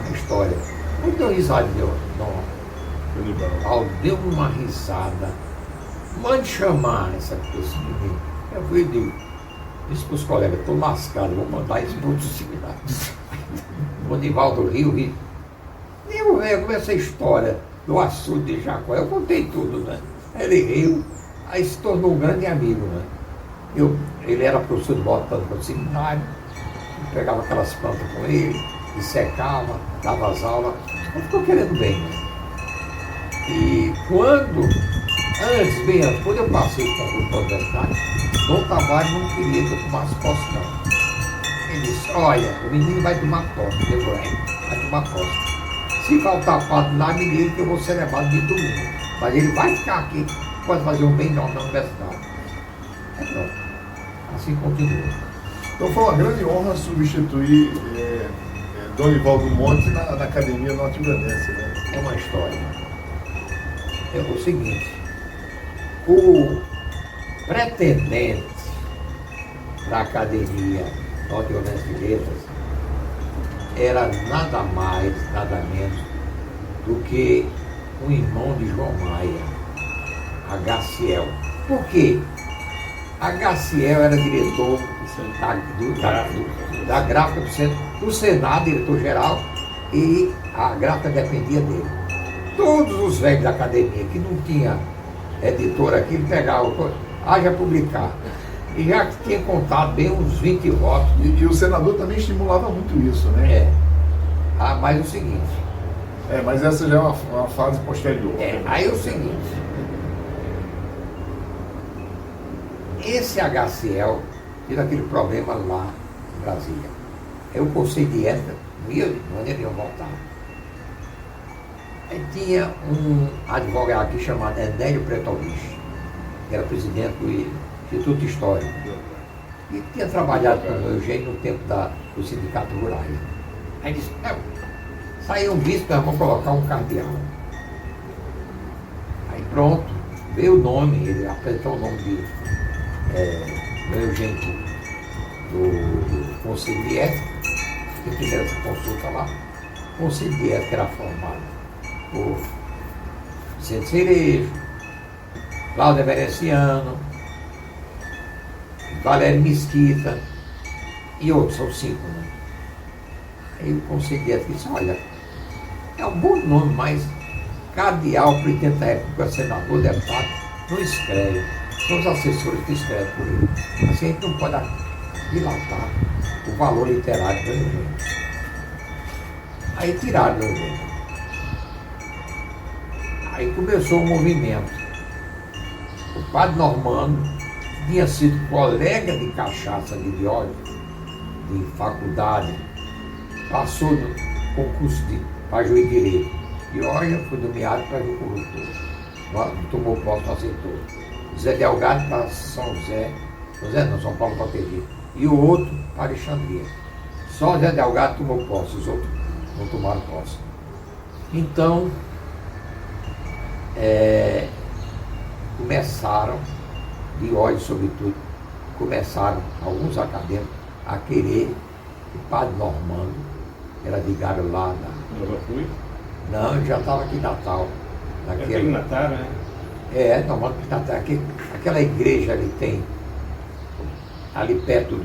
a história. Aí deu risada, deu uma risada. Mande chamar essa pessoa de mim. Eu fui e digo, disse para os colegas, estou lascado, vou mandar isso para outro seminário. Bonivaldo Rio. E eu vejo como essa história do açude de Jacó, eu contei tudo, né? Ele riu, aí se tornou um grande amigo, né? Ele era professor de botânica no seminário, eu pegava aquelas plantas com ele, e secava, dava as aulas, ele ficou querendo bem, né? E quando Antes, bem antes, quando eu passei com o concurso da universidade, Dom Tavares não queria que eu tomasse posse, não. Ele disse, olha, o menino vai tomar posse, vai tomar posse. Se faltar padre lá, me liga que eu vou celebrar de domingo. Mas ele vai ficar aqui, pode fazer um bem enorme na universidade. É pronto. Assim continua. Então foi uma grande honra substituir Donivaldo Monte na Academia Norte-Grandense, né? É uma história. É o seguinte, o pretendente da Academia Norte-Grandense de Letras era nada mais, nada menos do que um irmão de João Maia, Agaciel. Por quê? Agaciel era diretor da gráfica do Senado, diretor-geral, e a gráfica dependia dele. Todos os velhos da academia que não tinha editor aqui, ele pegava, haja publicar. E já tinha contado bem uns 20 votos. E o senador também estimulava muito isso, né? É. Ah, mas o seguinte. Mas essa já é uma fase posterior. Aí é o seguinte. Esse HCL teve aquele problema lá em Brasília. Eu o Conselho de Ética, não ia voltar. Aí tinha um advogado aqui chamado Enélio Pretovich, que era presidente do Instituto Histórico. E tinha trabalhado com o Eugênio no tempo do Sindicato Rurais. Aí disse, saiu um vice, nós vamos colocar um cardeal. Aí pronto, veio o nome, ele apresentou o nome do Eugênio do Conselho de Ética, que fizeram essa consulta lá. O Conselho de Ética era formado por Vicente Cerejo, Cláudio Evereciano, Valério Mesquita e outros, são 5, né? Aí o Conselho de Ética disse, olha, é um bom nome, mas cardeal, presidente da época, senador, deputado, não escreve. São os assessores que escrevem por ele. Assim a gente não pode dilatar o valor literário do Eugênio. Aí tiraram do Eugênio. Aí começou o movimento. O padre Normando tinha sido colega de cachaça de Diógenes, de faculdade, passou no concurso para juiz de direito. Diógenes foi nomeado para juiz corruptor. Não tomou posse, não aceitou. Zé Delgado para São Paulo protegido. E o outro para Alexandria. Só Zé Delgado tomou posse, os outros não tomaram posse. Então, começaram, Diógenes sobretudo, começaram alguns acadêmicos a querer o padre Normando, era ligado lá na... Nova Cruz? Não, ele já estava aqui em Natal. Aqui em Natal, né? Normando em Natal. Aquela igreja ali tem, ali perto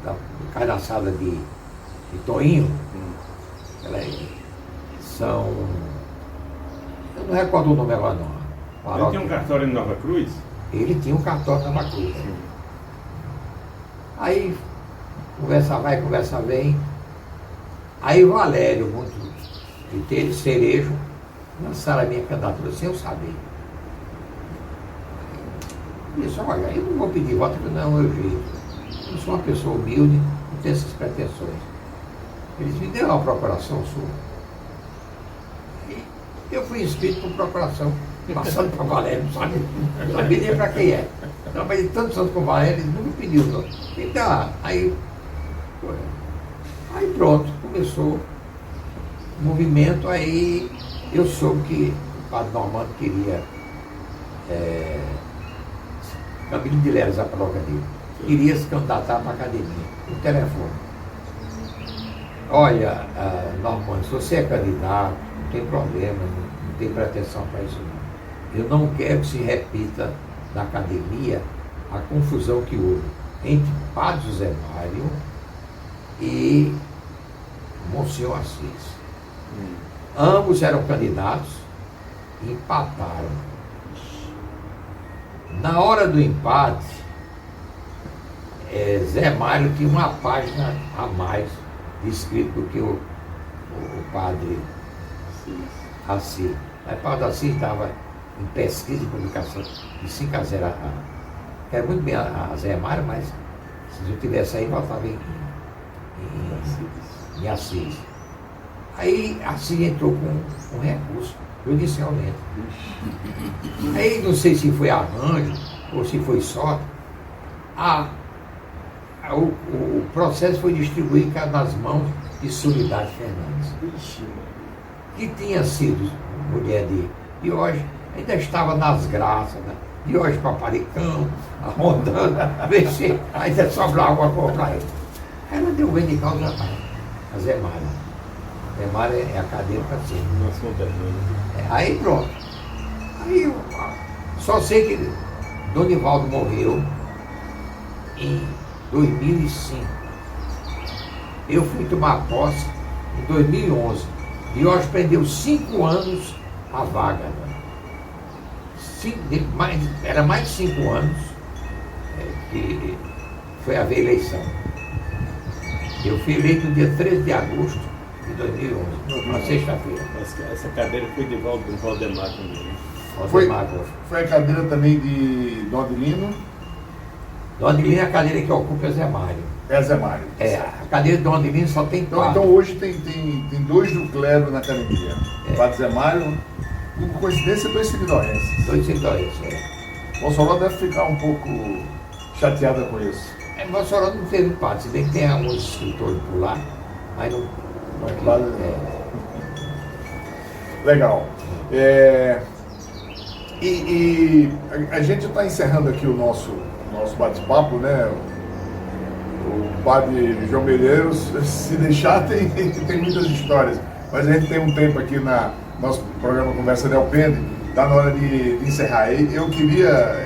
da carnaçada de Toinho, são... Eu não recordo o nome agora não. Ele tinha um cartório em Nova Cruz? Ele tinha um cartório em Nova Cruz. Aí, conversa vai, conversa vem. Aí o Valério, muito de ter Cerejo, lançaram a minha candidatura sem eu saber. Eu disse, olha, eu não vou pedir voto, porque não é o meu jeito. Eu sou uma pessoa humilde, não tenho essas pretensões. Eles me deram uma procuração sua. E eu fui inscrito por procuração, passando para o Valério, não sabia nem para quem é. Trabalhei tantos anos com o Valério, ele nunca pediu. Não. Então, aí pronto, começou o movimento, aí eu soube que o padre Normando queria, Camilo de Leles, a paróquia dele, queria se candidatar para a academia, no telefone. Olha, Normando, se você é candidato, não tem problema, não tem pretensão para isso não. Eu não quero que se repita na academia a confusão que houve entre Padre José Mário e Monsenhor Assis. Ambos eram candidatos e empataram. Na hora do empate, Zé Mário tinha uma página a mais de escrito do que o padre Assis. Aí o padre Assis estava em pesquisa e publicação de 5 a 0. Quero muito bem a Zé Mário, mas se eu tivesse aí, voltava em Assis. Aí Assis entrou com um recurso judicialmente. Aí não sei se foi arranjo ou se foi sorte, o processo foi distribuído nas mãos de Soledade Fernandes, que tinha sido mulher de Diógenes, ainda estava nas graças, né? Diógenes Paparicão, arrondando, ver se ainda sobrava alguma coisa para ele. Ela deu bem de causa a Zé Mário. Zé Mário é a cadeira para cima. Aí pronto. Aí eu só sei que Donivaldo morreu em 2005. Eu fui tomar posse em 2011. Diógenes prendeu 5 anos a vaga. Era mais de 5 anos que foi haver eleição. Eu fui eleito no dia 13 de agosto de 2011, uma sexta-feira. Essa cadeira foi de Valdemar também. Foi a cadeira também de Dom Adelino? Dom Adelino é a cadeira que ocupa o Zé Mário. É Zé Mário. A cadeira de Dom Adelino só tem 4. Então hoje tem 2 do clero na academia. O padre Zé Mário, por coincidência, 2 seguidores. 2 seguidores, Mossoró deve ficar um pouco chateada com isso. Mossoró não teve padre, se bem que tem alguns escritores por lá, mas não. Legal. E a gente está encerrando aqui o nosso bate-papo, né? O padre João Medeiros, se deixar, tem muitas histórias. Mas a gente tem um tempo aqui no nosso programa Conversa de Alpendre, está na hora de encerrar. Eu queria,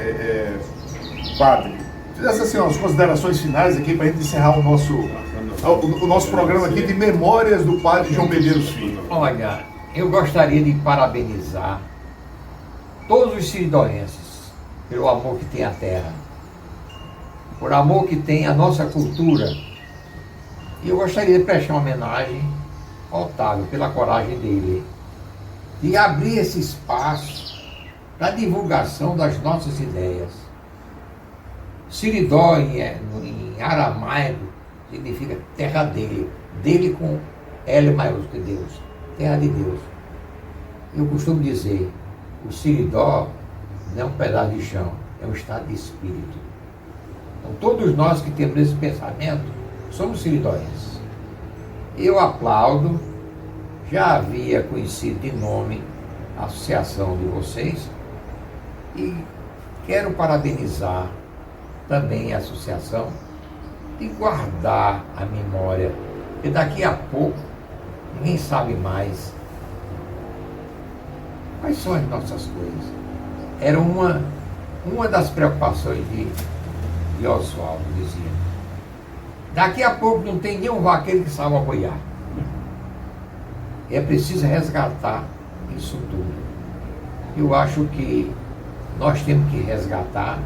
padre, fizesse assim, as considerações finais aqui para a gente encerrar o nosso programa aqui de memórias do padre João Medeiros Filho. Olha, eu gostaria de parabenizar todos os siridoenses pelo amor que tem à terra, por amor que tem à nossa cultura. E eu gostaria de prestar uma homenagem ao Otávio pela coragem dele de abrir esse espaço para a divulgação das nossas ideias. Siridó em aramaico significa terra dele com L maiúsculo, Deus, terra de Deus. Eu costumo dizer, o Siridó não é um pedaço de chão, é um estado de espírito. Então todos nós que temos esse pensamento somos siridóenses. Eu aplaudo, já havia conhecido de nome a associação de vocês e quero parabenizar também a associação de guardar a memória, porque daqui a pouco ninguém sabe mais quais são as nossas coisas. Era uma das preocupações de Oswaldo, dizia. Daqui a pouco não tem nenhum vaqueiro que saiba apoiar. É preciso resgatar isso tudo. Eu acho que nós temos que resgatar.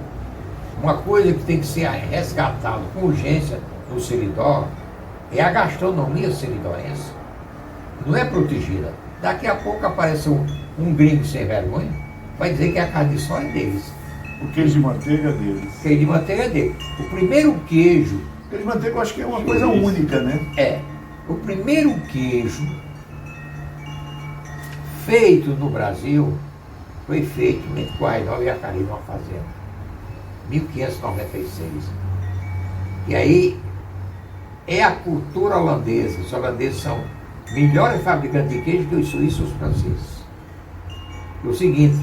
Uma coisa que tem que ser resgatada com urgência no Seridó é a gastronomia seridóense. Não é protegida. Daqui a pouco aparece um gringo sem vergonha, vai dizer que a carne de sol é deles. O queijo de manteiga é deles. O queijo de manteiga é dele. O primeiro queijo... O queijo de manteiga eu acho que é uma coisa única, né? É. O primeiro queijo feito no Brasil foi feito entre Guainó e Acari, numa fazenda. 1596. E aí é a cultura holandesa. Os holandeses são melhores fabricantes de queijo que os suíços e os franceses. O seguinte,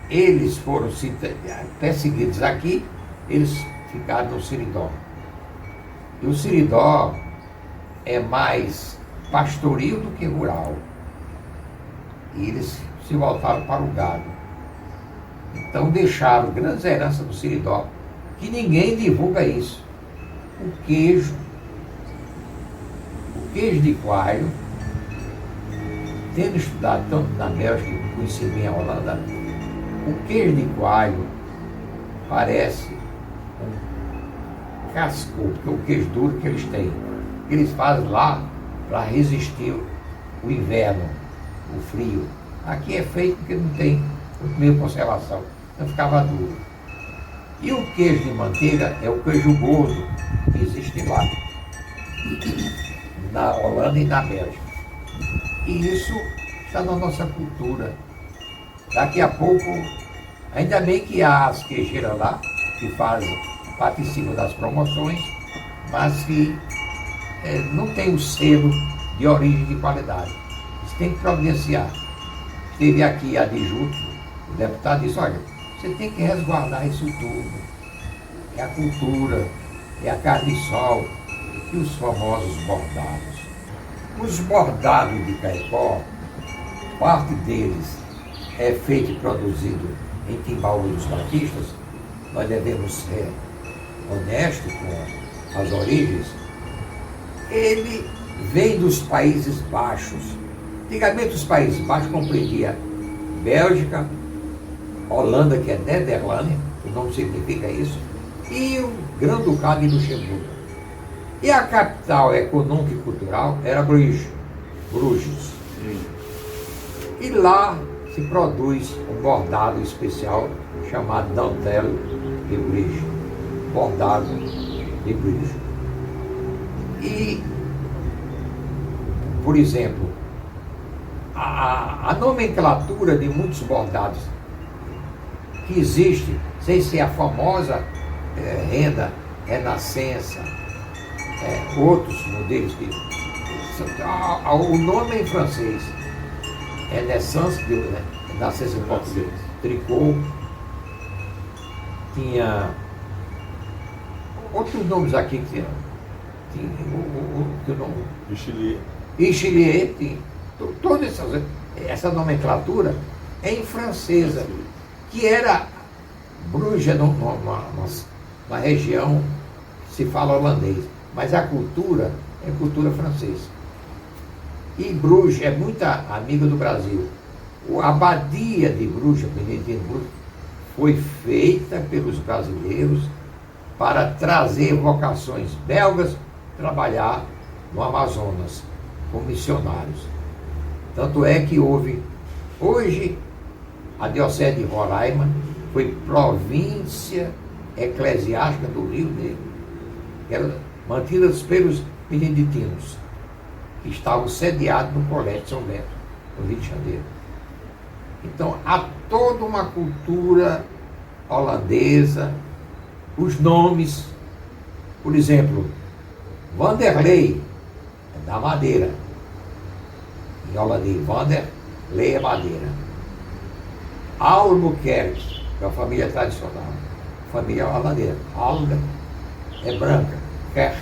eles foram perseguidos aqui, eles ficaram no Seridó. E o Seridó é mais pastoril do que rural. E eles se voltaram para o gado. Então deixaram grandes heranças do Seridó, que ninguém divulga isso. O queijo de coalho, tendo estudado tanto na Bélgica, que conheci bem a Holanda, o queijo de coalho parece um cascudo, que é o queijo duro que eles têm. Eles fazem lá para resistir o inverno, o frio. Aqui é feito porque não tem meio conservação, não ficava duro. E o queijo de manteiga é o queijo gordo que existe lá, na Holanda e na Bélgica. E isso está na nossa cultura. Daqui a pouco, ainda bem que há as queijeiras lá, que participam das promoções, mas que não tem o selo de origem de qualidade. Isso tem que providenciar. Esteve aqui a Adjuto, o deputado disse, olha, você tem que resguardar isso tudo. É a cultura, é a carne de sol e os famosos bordados. Os bordados de Caicó, parte deles é feito e produzido em Timbaúba dos Batistas. Nós devemos ser honestos com as origens. Ele vem dos Países Baixos. Antigamente os Países Baixos compreendiam Bélgica, Holanda, que é Nederlândia, o nome significa isso, e o Grão-Ducado de Luxemburgo. E a capital econômica e cultural era Bruges. E lá se produz um bordado especial chamado dentelle de Bruges, bordado de Bruges. E, por exemplo, a nomenclatura de muitos bordados que existe, sem ser a famosa renda, renascença, outros modelos que o nome é em francês, Renaissance, renascença em português, tricô, tinha outros nomes aqui que tinha o nome Richelieu, tinha toda essa nomenclatura é em francesa, que era Bruges, uma região que se fala holandês, mas a cultura é cultura francesa. E Bruges é muito amiga do Brasil. A abadia de Bruges, foi feita pelos brasileiros para trazer vocações belgas trabalhar no Amazonas como missionários. Tanto é que hoje, a Diocese de Roraima foi província eclesiástica do Rio Negro, que era mantida pelos beneditinos, que estavam sediados no Colégio São Bento, no Rio de Janeiro. Então, há toda uma cultura holandesa, os nomes, por exemplo, Vanderlei, é da Madeira, em holandês, Vanderlei é Madeira. Albuquerque, que é a família tradicional, família holandesa. Alga é branca, Kerk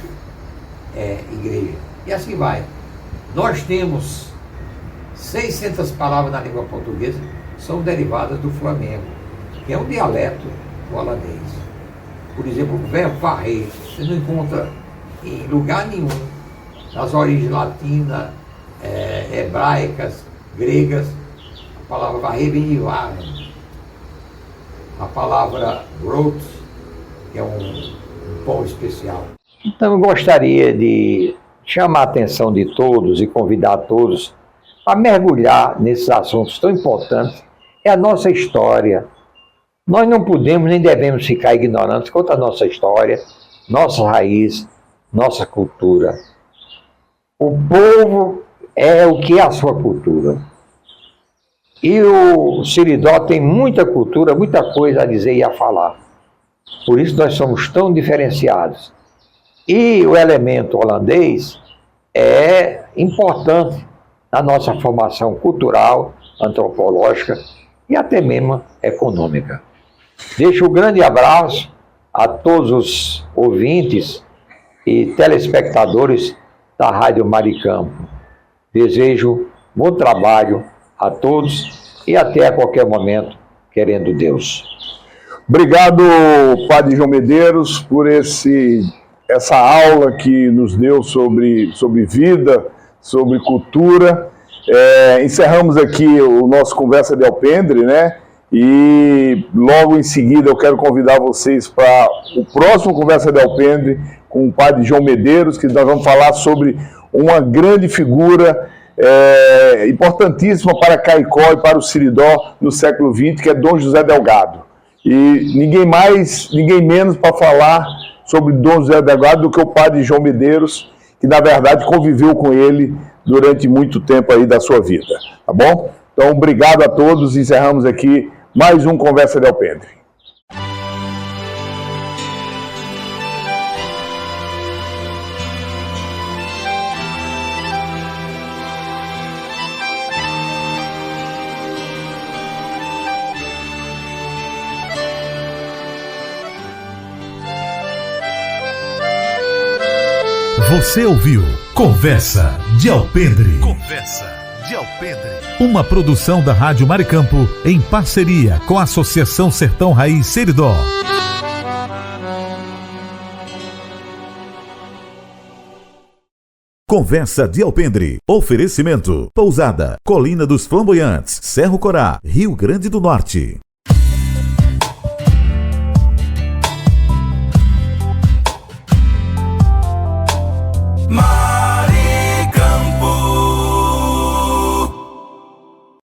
é igreja. E assim vai. Nós temos 600 palavras na língua portuguesa que são derivadas do flamengo, que é um dialeto do holandês. Por exemplo, o verbo varrer, você não encontra em lugar nenhum, nas origens latinas, hebraicas, gregas. A palavra varrer vem de var. A palavra brot, que é um pão especial. Então eu gostaria de chamar a atenção de todos e convidar todos a mergulhar nesses assuntos tão importantes. É a nossa história. Nós não podemos nem devemos ficar ignorantes quanto à nossa história, nossa raiz, nossa cultura. O povo é o que é a sua cultura. E o Seridó tem muita cultura, muita coisa a dizer e a falar. Por isso nós somos tão diferenciados. E o elemento holandês é importante na nossa formação cultural, antropológica e até mesmo econômica. Deixo um grande abraço a todos os ouvintes e telespectadores da Rádio Maricampo. Desejo bom trabalho a todos e até a qualquer momento, querendo Deus. Obrigado, Padre João Medeiros, por essa aula que nos deu sobre vida, sobre cultura. Encerramos aqui o nosso Conversa de Alpendre, né? E logo em seguida eu quero convidar vocês para o próximo Conversa de Alpendre com o Padre João Medeiros, que nós vamos falar sobre uma grande figura importantíssima para Caicó e para o Siridó no século XX, que é Dom José Delgado. E ninguém menos para falar sobre Dom José Delgado do que o padre João Medeiros, que na verdade conviveu com ele durante muito tempo aí da sua vida, tá bom? Então, obrigado a todos, encerramos aqui mais um Conversa de Alpendre. Você ouviu Conversa de Alpendre. Conversa de Alpendre. Uma produção da Rádio Maricampo em parceria com a Associação Sertão Raiz Seridó. Conversa de Alpendre. Oferecimento: Pousada, Colina dos Flamboyantes, Cerro Corá, Rio Grande do Norte. My